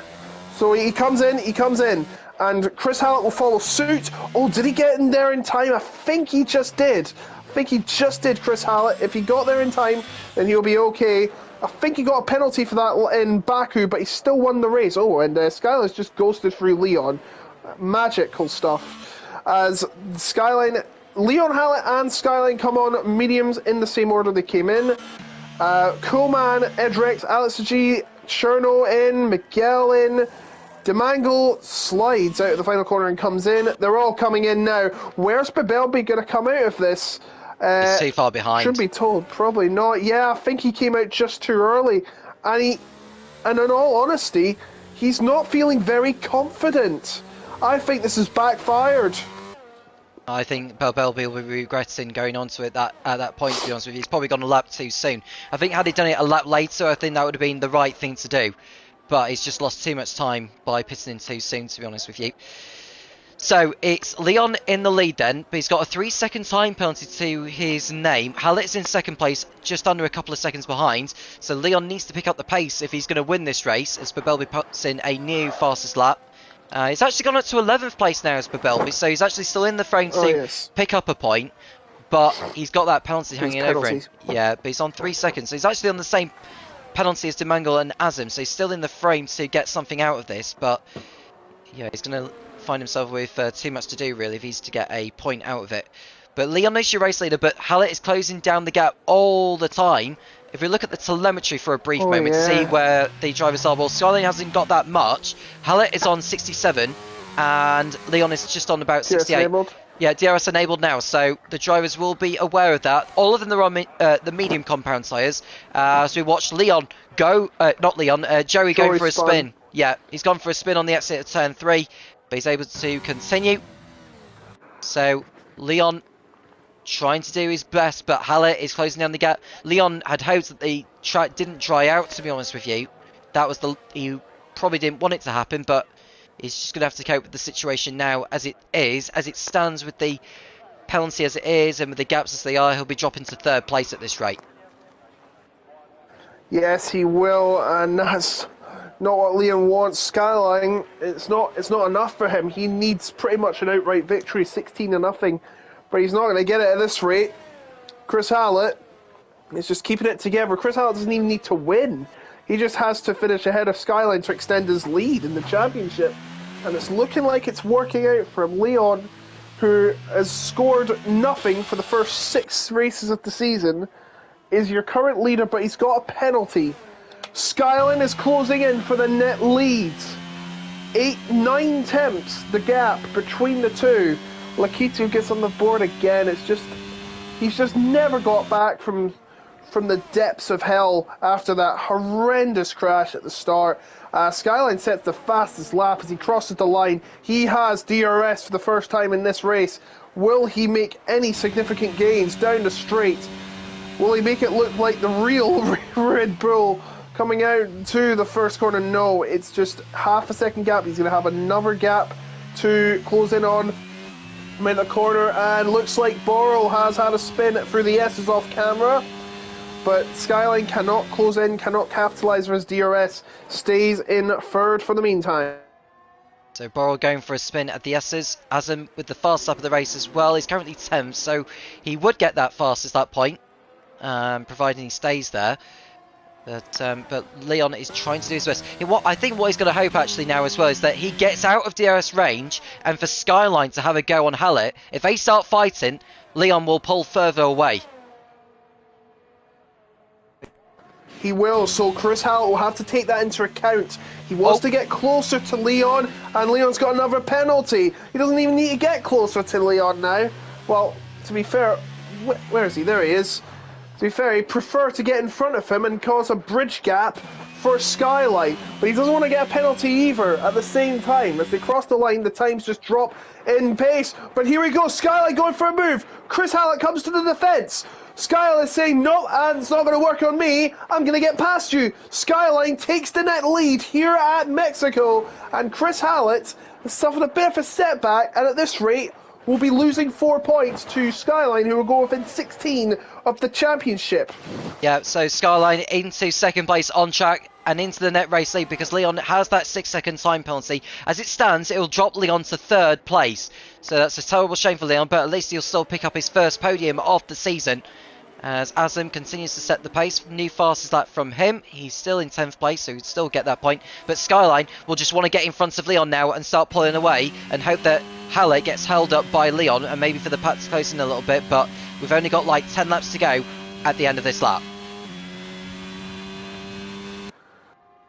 So he comes in, and Chris Hallett will follow suit. Oh, did he get in there in time? I think he just did. Chris Hallett. If he got there in time, then he'll be okay. I think he got a penalty for that in Baku, but he still won the race. Oh, and Skyline's just ghosted through Leon. Magical stuff. As Leon Hallett and Skyline come on mediums in the same order they came in. Coleman, Edrex, Alex G, Cherno in, Miguel in, Demangle slides out of the final corner and comes in. They're all coming in now. Where's Babelby going to come out of this? He's too far behind. Should be told, probably not. Yeah, I think he came out just too early. And in all honesty, he's not feeling very confident. I think this has backfired. I think Belby will be regretting going on to it at that point, to be honest with you. He's probably gone a lap too soon. I think had he done it a lap later, I think that would have been the right thing to do. But he's just lost too much time by pitting in too soon, to be honest with you. So it's Leon in the lead then, but he's got a 3-second time penalty to his name. Hallett's in second place, just under a couple of seconds behind. So Leon needs to pick up the pace if he's going to win this race, as Babelby puts in a new fastest lap. He's actually gone up to 11th place now as Babelby, so he's actually still in the frame to pick up a point, but he's got that penalty hanging over him. Yeah, but he's on 3 seconds, so he's actually on the same penalty as Demangle and Azim, so he's still in the frame to get something out of this, but yeah, he's going to find himself with too much to do really if he's to get a point out of it. But Leon is your race leader, but Hallett is closing down the gap all the time. If we look at the telemetry for a brief moment to see where the drivers are, well, Skyline hasn't got that much. Hallett is on 67, and Leon is just on about 68. Enabled. Yeah, DRS enabled now, so the drivers will be aware of that. All of them are on the medium compound tyres. So we watch Leon go, Joey going for a spin. Yeah, he's gone for a spin on the exit of turn 3, but he's able to continue. So Leon trying to do his best, but Hallett is closing down the gap. Leon had hoped that the track didn't dry out, to be honest with you. That was he probably didn't want it to happen, but he's just going to have to cope with the situation now as it is, as it stands with the penalty as it is, and with the gaps as they are. He'll be dropping to 3rd place at this rate. Yes, he will, and that's not what Leon wants. Skyline, it's not enough for him. He needs pretty much an outright victory, 16-0. But he's not going to get it at this rate. Chris Hallett is just keeping it together. Chris Hallett doesn't even need to win. He just has to finish ahead of Skyline to extend his lead in the championship. And it's looking like it's working out for him. Leon, who has scored nothing for the first 6 races of the season, is your current leader, but he's got a penalty. Skyline is closing in for the net lead. 8-9 tenths the gap between the two. Lakitu gets on the board again. He's just never got back from the depths of hell after that horrendous crash at the start. Skyline sets the fastest lap as he crosses the line. He has DRS for the first time in this race. Will he make any significant gains down the straight? Will he make it look like the real Red Bull coming out to the first corner? No, it's just half a second gap. He's going to have another gap to close in on in the corner, and looks like Borrell has had a spin through the S's off camera, but Skyline cannot close in, cannot capitalise for his DRS, stays in 3rd for the meantime. So Borrell going for a spin at the S's, Azim with the fast lap of the race as well. He's currently 10th, so he would get that fastest lap point, providing he stays there. But Leon is trying to do his best. I think what he's going to hope actually now as well is that he gets out of DRS range, and for Skyline to have a go on Hallett. If they start fighting, Leon will pull further away. He will, so Chris Hallett will have to take that into account. He wants to get closer to Leon, and Leon's got another penalty. He doesn't even need to get closer to Leon now. Well, to be fair, where is he? There he is. To be fair, he'd prefer to get in front of him and cause a bridge gap for Skyline, but he doesn't want to get a penalty either at the same time. As they cross the line, the times just drop in pace. But here we go, Skyline going for a move. Chris Hallett comes to the defence. Skyline is saying, no, and it's not going to work on me. I'm going to get past you. Skyline takes the net lead here at Mexico, and Chris Hallett has suffered a bit of a setback, and at this rate, will be losing 4 points to Skyline, who will go within 16 of the championship. Yeah, so Skyline into second place on track and into the net race lead because Leon has that 6-second time penalty. As it stands, it will drop Leon to third place. So that's a terrible shame for Leon, but at least he'll still pick up his first podium of the season. As Azam continues to set the pace, new fastest lap from him. He's still in 10th place, so he'd still get that point. But Skyline will just want to get in front of Leon now and start pulling away and hope that Hallett gets held up by Leon and maybe for the pack to close in a little bit. But we've only got like 10 laps to go at the end of this lap.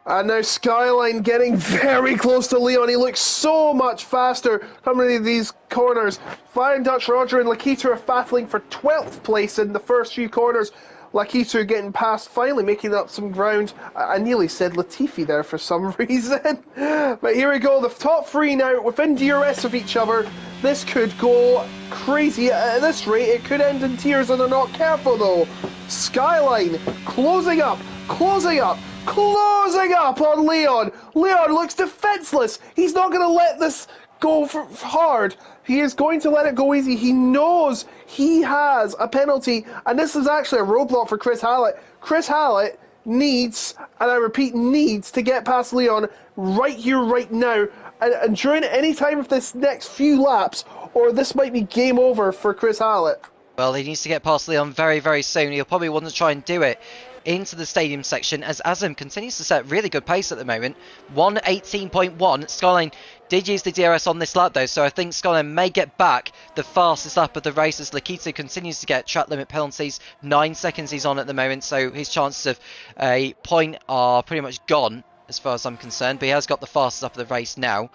And now Skyline getting very close to Leon. He looks so much faster coming into these corners. Flying Dutch Roger and Lakita are battling for 12th place in the first few corners. Lakita getting past, finally making up some ground. I nearly said Latifi there for some reason. But here we go, the top three now within DRS of each other. This could go crazy. At this rate, it could end in tears if they're not careful though. Skyline closing up on Leon. Leon looks defenseless. He's not going to let this go hard. He is going to let it go easy. He knows he has a penalty, and this is actually a roadblock for Chris Hallett. Chris Hallett needs, and I repeat, needs to get past Leon right here, right now, and during any time of this next few laps, or this might be game over for Chris Hallett. Well, he needs to get past Leon very, very soon. He'll probably want to try and do it into the stadium section as Azam continues to set really good pace at the moment. 1:18.1. Skyline did use the DRS on this lap though, so I think Skyline may get back the fastest lap of the race as Lakita continues to get track limit penalties. 9 seconds he's on at the moment, so his chances of a point are pretty much gone as far as I'm concerned, but he has got the fastest lap of the race now.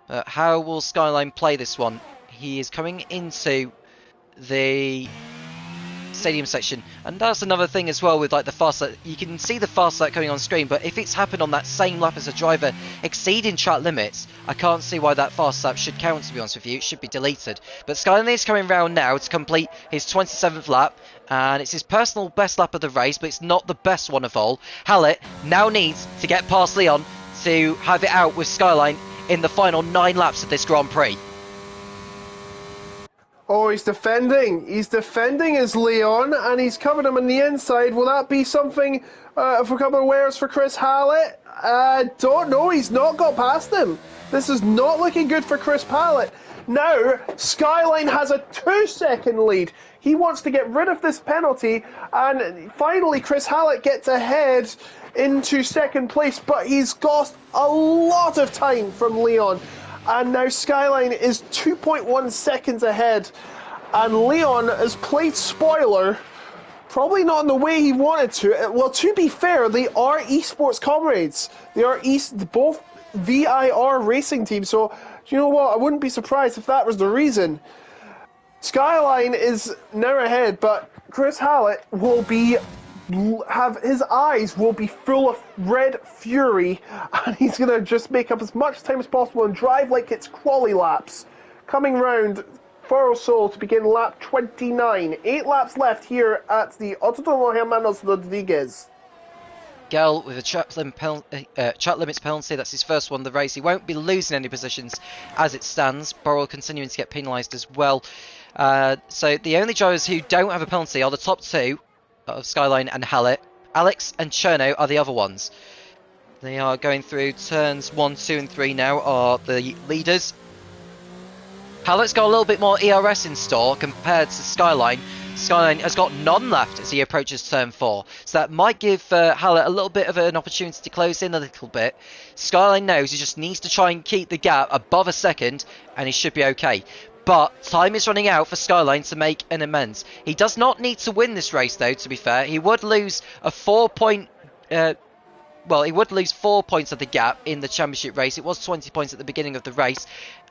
But how will Skyline play this one? He is coming into the stadium section, and that's another thing as well with like the fast lap. You can see the fast lap coming on screen, but if it's happened on that same lap as a driver exceeding track limits, I can't see why that fast lap should count, to be honest with you. It should be deleted. But Skyline is coming round now to complete his 27th lap, and it's his personal best lap of the race, but it's not the best one of all. Hallett now needs to get past Leon to have it out with Skyline in the final 9 laps of this Grand Prix. Oh, he's defending. He's defending his Leon, and he's covered him on the inside. Will that be something for a couple of wears for Chris Hallett? Don't know. He's not got past him. This is not looking good for Chris Hallett. Now, Skyline has a 2-second lead. He wants to get rid of this penalty, and finally Chris Hallett gets ahead into second place, but he's lost a lot of time from Leon. And now Skyline is 2.1 seconds ahead. And Leon has played spoiler, probably not in the way he wanted to. Well, to be fair, they are esports comrades. They are both VIR racing teams. So, you know what? I wouldn't be surprised if that was the reason. Skyline is now ahead, but Chris Hallett will his eyes will be full of red fury, and he's going to just make up as much time as possible and drive like it's quali laps. Coming round Faro Sol to begin lap 29. 8 laps left here at the Autódromo Hermanos Rodriguez. Gell with a track limits penalty. That's his first one of the race. He won't be losing any positions as it stands. Burrell continuing to get penalised as well. So the only drivers who don't have a penalty are the top two of Skyline and Hallett. Alex and Cherno are the other ones. They are going through turns 1, 2 and 3 now are the leaders. Hallett's got a little bit more ERS in store compared to Skyline. Skyline has got none left as he approaches turn 4. So that might give Hallett a little bit of an opportunity to close in a little bit. Skyline knows he just needs to try and keep the gap above a second and he should be okay. But time is running out for Skyline to make an amends. He does not need to win this race though, to be fair. He would lose a 4-point well, he would lose 4 points of the gap in the championship race. It was 20 points at the beginning of the race.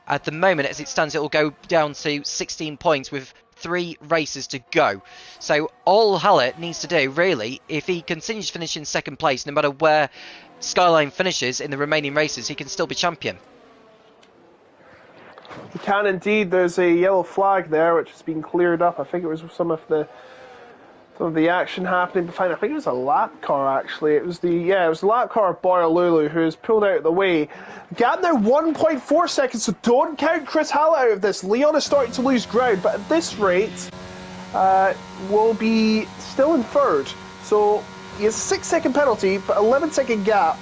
At the moment, as it stands, it will go down to 16 points with 3 races to go. So all Hallett needs to do, really, if he continues to finish in second place, no matter where Skyline finishes in the remaining races, he can still be champion. He can indeed. There's a yellow flag there, which has been cleared up. I think it was some of the action happening behind. I think it was a lap car actually. It was the lap car of Boyalulu who has pulled out of the way. Gap now 1.4 seconds, so don't count Chris Hallett out of this. Leon is starting to lose ground, but at this rate, will be still in third. So he has a 6-second penalty, but 11-second gap.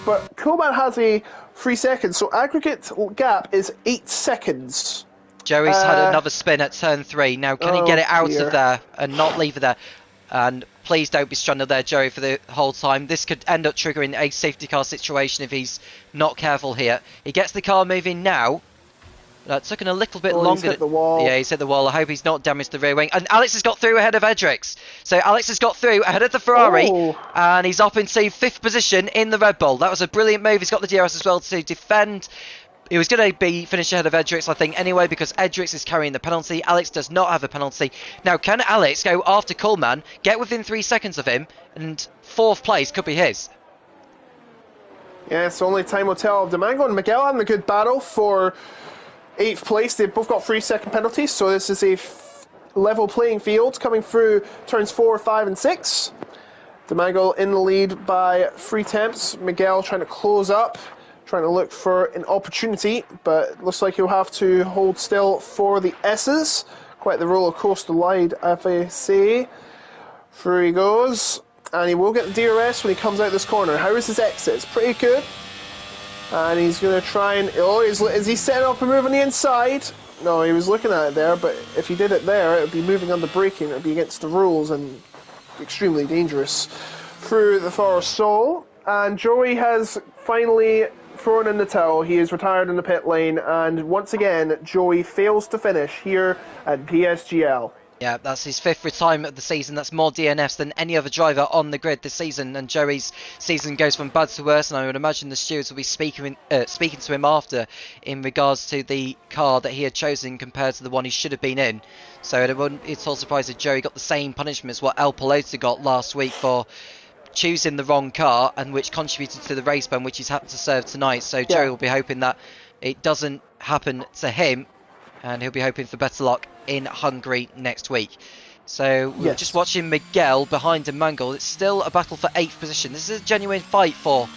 But Coleman has a 3 seconds, so aggregate gap is 8 seconds. Joey's had another spin at turn 3. Now, can he get it out of there and not leave it there? And please don't be stranded there, Joey, for the whole time. This could end up triggering a safety car situation if he's not careful here. He gets the car moving now. That took a little bit longer. He's hit the wall. Yeah, he's hit the wall. I hope he's not damaged the rear wing. And Alex has got through ahead of Edrix. So Alex has got through ahead of the Ferrari. And he's up into 5th position in the Red Bull. That was a brilliant move. He's got the DRS as well to defend. He was going to be finished ahead of Edrix, I think, anyway, because Edrix is carrying the penalty. Alex does not have a penalty. Now, can Alex go after Coleman, get within 3 seconds of him, and 4th place could be his? Yes, only time will tell. Demango and Miguel having a good battle for 8th place. They've both got 3-second penalties, so this is a level playing field coming through turns 4, 5, and 6. Demango in the lead by 3 tenths. Miguel trying to close up, trying to look for an opportunity, but it looks like he'll have to hold still for the S's. Quite the roller coaster ride, if I say. Through he goes, and he will get the DRS when he comes out this corner. How is his exit? It's pretty good. And he's going to try and... Oh, is he setting up a move on the inside? No, he was looking at it there, but if he did it there, it would be moving under braking. It would be against the rules and extremely dangerous. Through the far soul, and Joey has finally thrown in the towel. He is retired in the pit lane, and once again, Joey fails to finish here at PSGL. Yeah, that's his 5th retirement of the season. That's more DNFs than any other driver on the grid this season. And Joey's season goes from bad to worse. And I would imagine the stewards will be speaking to him after in regards to the car that he had chosen compared to the one he should have been in. So it's all surprised that Joey got the same punishment as what El Pelota got last week for choosing the wrong car, and which contributed to the race ban, which he's happened to serve tonight. So Joey will be hoping that it doesn't happen to him, and he'll be hoping for better luck in Hungary next week. So we're just watching Miguel behind Demango. It's still a battle for 8th position. This is a genuine fight for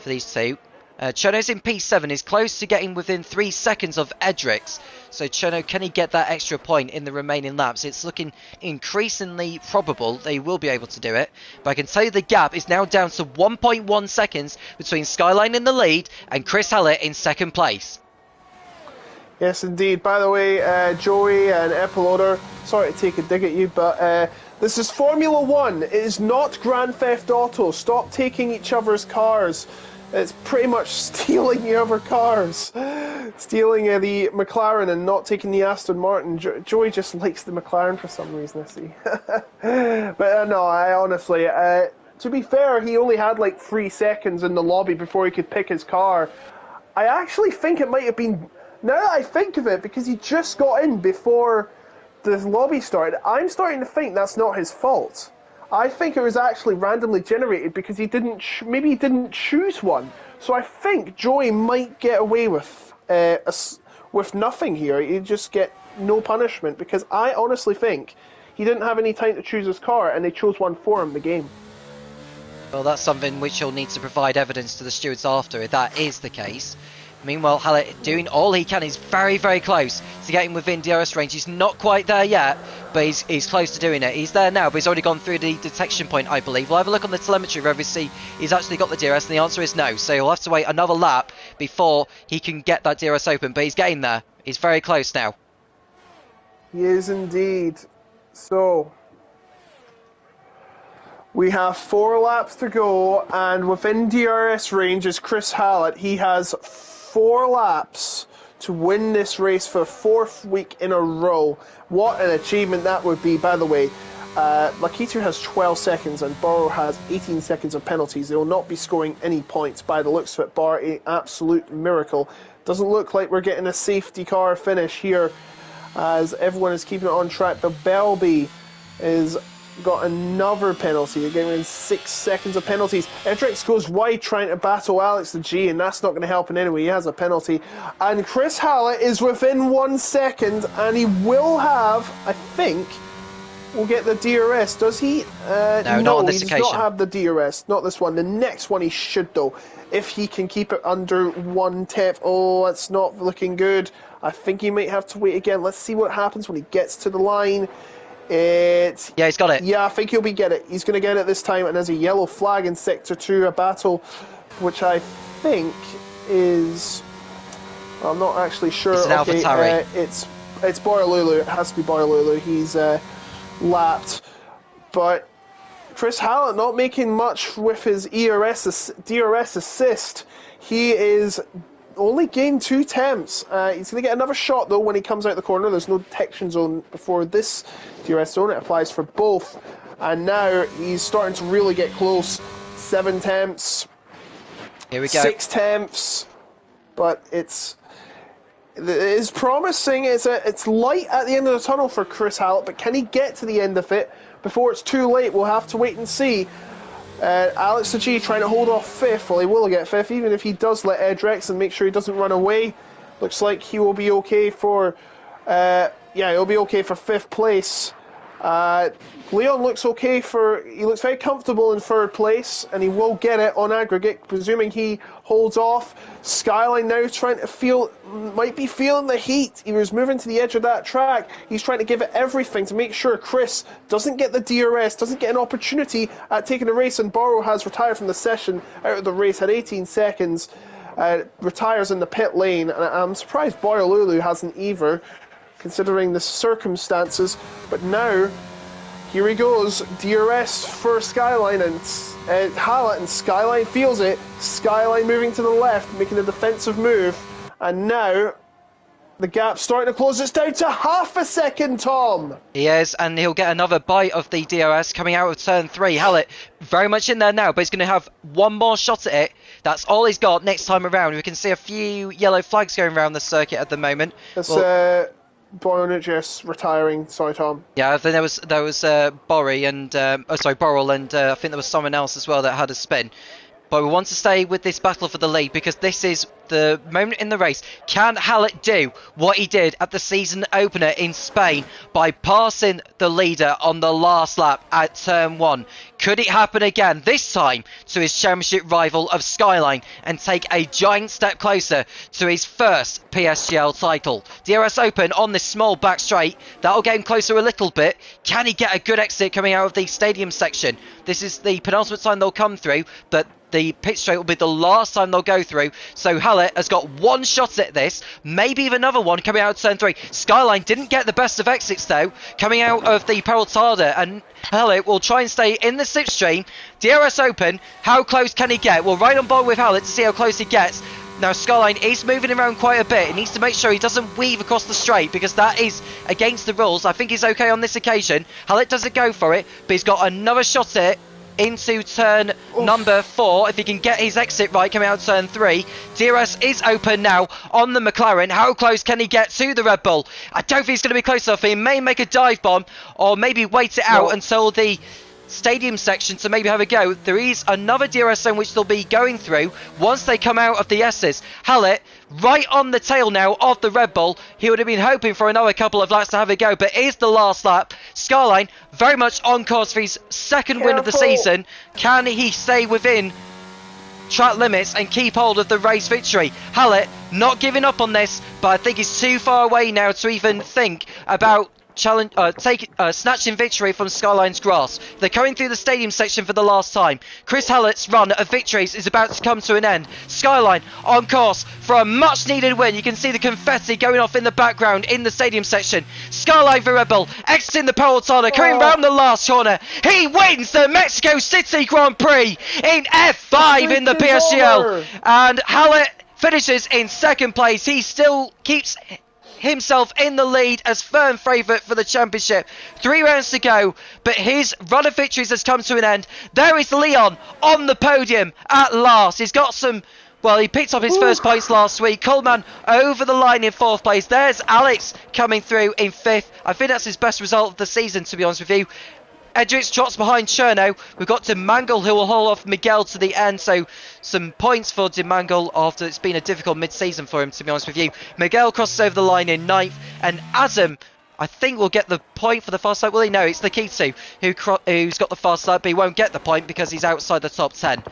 these two. Chono's in P7, is close to getting within 3 seconds of Edrix. So Chono, can he get that extra point in the remaining laps? It's looking increasingly probable they will be able to do it. But I can tell you the gap is now down to 1.1 seconds between Skyline in the lead and Chris Hallett in 2nd place. Yes, indeed. By the way, Joey and Epiloder, sorry to take a dig at you, but this is Formula 1. It is not Grand Theft Auto. Stop taking each other's cars. It's pretty much stealing the other cars. Stealing the McLaren and not taking the Aston Martin. Joey just likes the McLaren for some reason, I see. But no, I honestly, to be fair, he only had like 3 seconds in the lobby before he could pick his car. I actually think it might have been, now that I think of it, because he just got in before the lobby started, I'm starting to think that's not his fault. I think it was actually randomly generated because he didn't, maybe he didn't choose one. So I think Joey might get away with nothing here. He'd just get no punishment, because I honestly think he didn't have any time to choose his car and they chose one for him, the game. Well, that's something which he'll need to provide evidence to the stewards after, if that is the case. Meanwhile, Hallett doing all he can. He's very, very close to getting within DRS range. He's not quite there yet, but he's close to doing it. He's there now, but he's already gone through the detection point, I believe. We'll have a look on the telemetry whether he's actually got the DRS, and the answer is no. So he'll have to wait another lap before he can get that DRS open, but he's getting there. He's very close now. He is indeed. So we have 4 laps to go, and within DRS range is Chris Hallett. He has 4 laps to win this race for 4th week in a row. What an achievement that would be, by the way. Lakitu has 12 seconds and Burrow has 18 seconds of penalties. They will not be scoring any points by the looks of it, bar an absolute miracle. Doesn't look like we're getting a safety car finish here as everyone is keeping it on track. The Belby is got another penalty. They're getting in 6 seconds of penalties. Edrix goes wide trying to battle Alex the G, and that's not going to help in any way. He has a penalty. And Chris Hallett is within 1 second, and he will have, I think, will get the DRS. Does he? No, not on this he occasion. does not have the DRS. Not this one. The next one he should, though. If he can keep it under 1 tap. Oh, it's not looking good. I think he might have to wait again. Let's see what happens when he gets to the line. Yeah, he's got it. Yeah, I think he'll get it. He's going to get it this time, and there's a yellow flag in Sector 2, a battle, which I think is... I'm not actually sure. It's an AlphaTauri. It's Borrolulu. It has to be Borrolulu. He's lapped. But Chris Hallett not making much with his DRS assist. He is... only gained 2 attempts. He's going to get another shot, though, when he comes out the corner. There's no detection zone before this DRS zone. It applies for both. And now he's starting to really get close. 7 attempts. Here we go. 6 attempts. But it is promising. It's light at the end of the tunnel for Chris Hallett, but can he get to the end of it before it's too late? We'll have to wait and see. Alex the G trying to hold off 5th. Well, he will get 5th, even if he does let Edrex and make sure he doesn't run away. Looks like he will be okay for... he'll be okay for 5th place. Leon looks okay he looks very comfortable in 3rd place, and he will get it on aggregate, presuming he holds off. Skyline now trying to might be feeling the heat. He was moving to the edge of that track. He's trying to give it everything to make sure Chris doesn't get the DRS, doesn't get an opportunity at taking the race, and Borrow has retired from the session, out of the race, had 18 seconds, retires in the pit lane, and I'm surprised Borrolulu hasn't either, considering the circumstances. But now, here he goes, DRS for Skyline, and Hallett, and Skyline feels it. Skyline moving to the left, making a defensive move, and now the gap's starting to close. It's down to half a second, Tom. He is, and he'll get another bite of the DRS coming out of turn 3. Hallett very much in there now, but he's going to have one more shot at it. That's all he's got next time around. We can see a few yellow flags going around the circuit at the moment. That's Boronic retiring. Sorry, Tom. Yeah, I think there was Borry and Borrell, and I think there was someone else as well that had a spin. But we want to stay with this battle for the lead, because this is the moment in the race. Can Hallett do what he did at the season opener in Spain by passing the leader on the last lap at turn 1? Could it happen again, this time to his championship rival of Skyline, and take a giant step closer to his first PSGL title? DRS open on this small back straight. That'll get him closer a little bit. Can he get a good exit coming out of the stadium section? This is the penultimate time they'll come through, but the pit straight will be the last time they'll go through. So Hallett has got one shot at this, maybe even another one coming out of turn 3. Skyline didn't get the best of exits though, coming out of the Peraltada, and Hallett will try and stay in the slipstream. DRS open, how close can he get? We'll right on board with Hallett to see how close he gets. Now Skyline is moving around quite a bit. He needs to make sure he doesn't weave across the straight, because that is against the rules. I think he's okay on this occasion. Hallett doesn't go for it, but he's got another shot at it into turn number 4, if he can get his exit right coming out turn 3. DRS is open now on the McLaren. How close can he get to the Red Bull? I don't think he's going to be close enough. He may make a dive bomb, or maybe wait it out until the stadium section to maybe have a go. There is another DRS zone which they'll be going through once they come out of the S's. Hallett right on the tail now of the Red Bull. He would have been hoping for another couple of laps to have a go, but it is the last lap. Skyline very much on course for his second win of the season. Can he stay within track limits and keep hold of the race victory? Hallett not giving up on this, but I think he's too far away now to even think about snatching victory from Skyline's grasp. They're coming through the stadium section for the last time. Chris Hallett's run of victories is about to come to an end. Skyline on course for a much needed win. You can see the confetti going off in the background in the stadium section. Skyline for Red Bull exiting the Peloton, coming round the last corner. He wins the Mexico City Grand Prix in F5 in the PSGL, and Hallett finishes in second place. He still keeps himself in the lead as firm favourite for the championship. 3 rounds to go, but his run of victories has come to an end. There is Leon on the podium at last. He's got some... Well, he picked up his first points last week. Coleman over the line in 4th place. There's Alex coming through in 5th. I think that's his best result of the season, to be honest with you. Edric's trots behind Cherno. We've got Demangle who will haul off Miguel to the end. So some points for Demangle after it's been a difficult mid-season for him, to be honest with you. Miguel crosses over the line in 9th. And Azam, I think, will get the point for the fast lap. Will he? No, it's Lakitu who's got the fast lap, but he won't get the point because he's outside the top 10.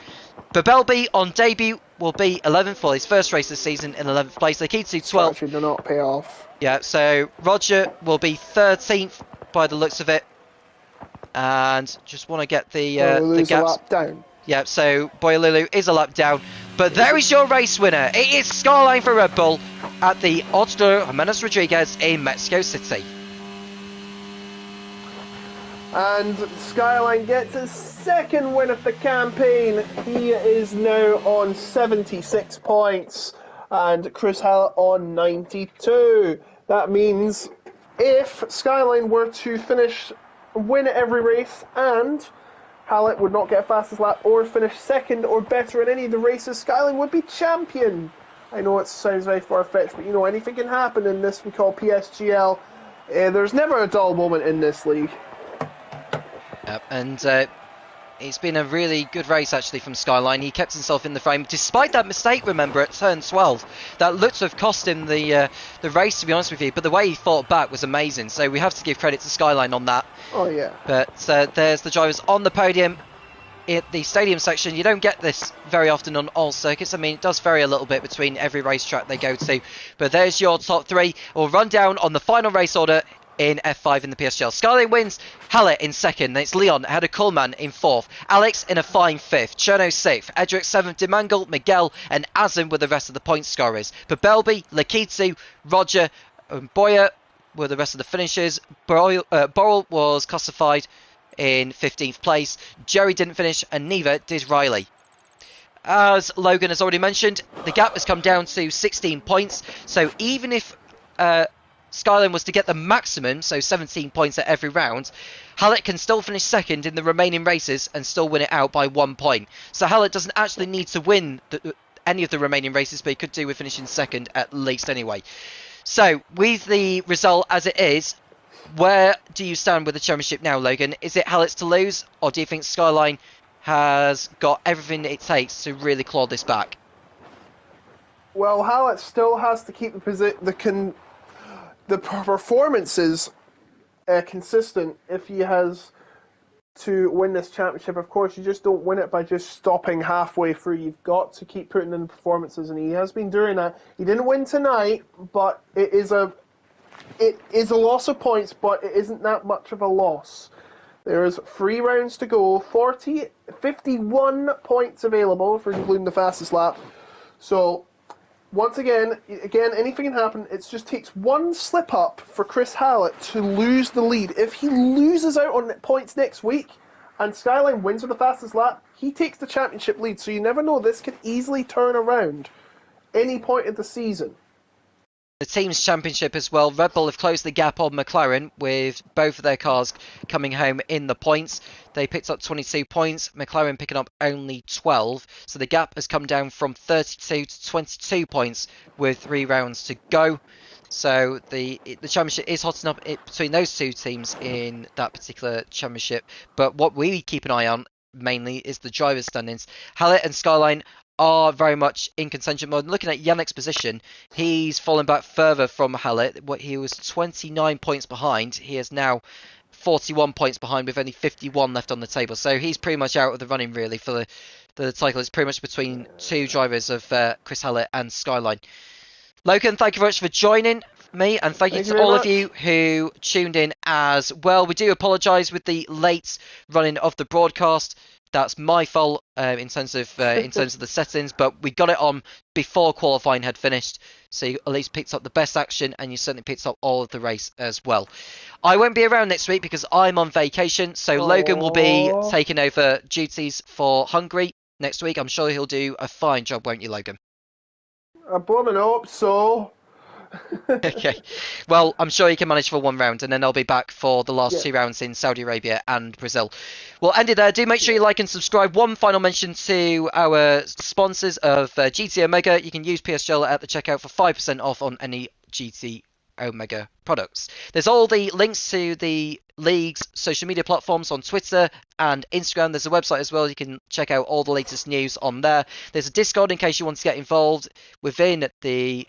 Babelby on debut will be 11th for his first race this season in 11th place. Lakitu 12th. Actually, do not pay off. Yeah, so Roger will be 13th by the looks of it. And just want to get the gaps. A lap down. Yeah, so Boyalulu is a lap down. But there is your race winner. It is Skyline for Red Bull at the Auto Jimenez Rodriguez in Mexico City. And Skyline gets his second win of the campaign. He is now on 76 points and Chris Hallett on 92. That means if Skyline were to win every race and Hallett would not get a fastest lap or finish second or better in any of the races, Skyline would be champion. I know it sounds very far-fetched, but you know, anything can happen in this we call PSGL. There's never a dull moment in this league. And it's been a really good race actually from Skyline. He kept himself in the frame despite that mistake, remember, at turn 12. That looked to have cost him the race, to be honest with you, but the way he fought back was amazing, so we have to give credit to Skyline on that. Oh yeah. But there's the drivers on the podium at the stadium section. You don't get this very often on all circuits. I mean, it does vary a little bit between every racetrack they go to, but there's your top 3. We'll run down on the final race order in F5 in the PSGL. Skyline wins, Hallett in 2nd, then it's Leon ahead of Coleman in 4th, Alex in a fine 5th, Cherno 6th, Edric 7th, Demangle, Miguel and Azam with the rest of the point scorers. Babelby, Lakitu, Roger and Boyer were the rest of the finishers. Borrell was classified in 15th place, Jerry didn't finish and neither did Riley. As Logan has already mentioned, the gap has come down to 16 points, so even if Skyline was to get the maximum, so 17 points at every round, Hallett can still finish second in the remaining races and still win it out by 1 point. So Hallett doesn't actually need to win any of the remaining races, but he could do with finishing second at least anyway. So with the result as it is, where do you stand with the championship now, Logan? Is it Hallett's to lose, or do you think Skyline has got everything it takes to really claw this back? Well, Hallett still has to keep the performances consistent if he has to win this championship. Of course, you just don't win it by just stopping halfway through. You've got to keep putting in performances, and he has been doing that. He didn't win tonight, but it is a loss of points, but it isn't that much of a loss. There's 3 rounds to go, 51 points available for including the fastest lap. So once again, anything can happen. It just takes one slip up for Chris Hallett to lose the lead. If he loses out on points next week and Skyline wins with the fastest lap, he takes the championship lead. So you never know. This could easily turn around any point of the season. The team's championship as well. Red Bull have closed the gap on McLaren with both of their cars coming home in the points. They picked up 22 points, McLaren picking up only 12. So the gap has come down from 32 to 22 points with 3 rounds to go. So the championship is hotting up between those two teams in that particular championship. But what we keep an eye on mainly is the drivers' standings. Hallett and Skyline are very much in contention mode. Looking at Yannick's position, he's fallen back further from Hallett. He was 29 points behind. He is now 41 points behind with only 51 left on the table. So he's pretty much out of the running really for the title. It's pretty much between 2 drivers of Chris Hallett and Skyline. Logan, thank you very much for joining me, and thank you to all of you who tuned in as well. We do apologise with the late running of the broadcast. That's my fault in terms of the settings, but we got it on before qualifying had finished, so you at least picked up the best action, and you certainly picked up all of the race as well. I won't be around next week because I'm on vacation, so Logan will be taking over duties for Hungary next week. I'm sure he'll do a fine job, won't you, Logan? I blooming hope so. Okay. Well, I'm sure he can manage for one round, and then I'll be back for the last Yeah. 2 rounds in Saudi Arabia and Brazil. We'll end it there. Do make sure you like and subscribe. One final mention to our sponsors of GT Omega. You can use PSGL at the checkout for 5% off on any GT Omega products. There's all the links to the league's social media platforms on Twitter and Instagram. There's a website as well. You can check out all the latest news on there. There's a Discord in case you want to get involved within the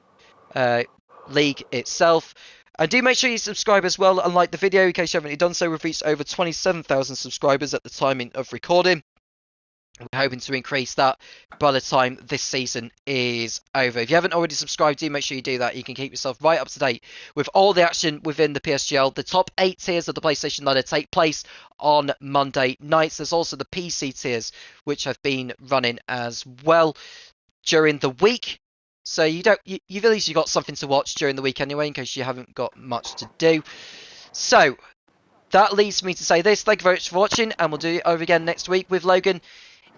league itself. And do make sure you subscribe as well and like the video in case you haven't already done so. We've reached over 27,000 subscribers at the timing of recording. We're hoping to increase that by the time this season is over. If you haven't already subscribed, do make sure you do that. You can keep yourself right up to date with all the action within the PSGL. The top 8 tiers of the PlayStation ladder take place on Monday nights. There's also the PC tiers, which have been running as well during the week. So you've at least got something to watch during the week anyway, in case you haven't got much to do. So that leads me to say this. Thank you very much for watching, and we'll do it over again next week with Logan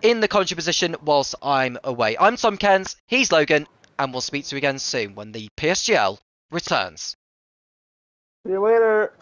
in the commentary position whilst I'm away. I'm Tom Cairns, he's Logan, and we'll speak to you again soon when the PSGL returns. See you later.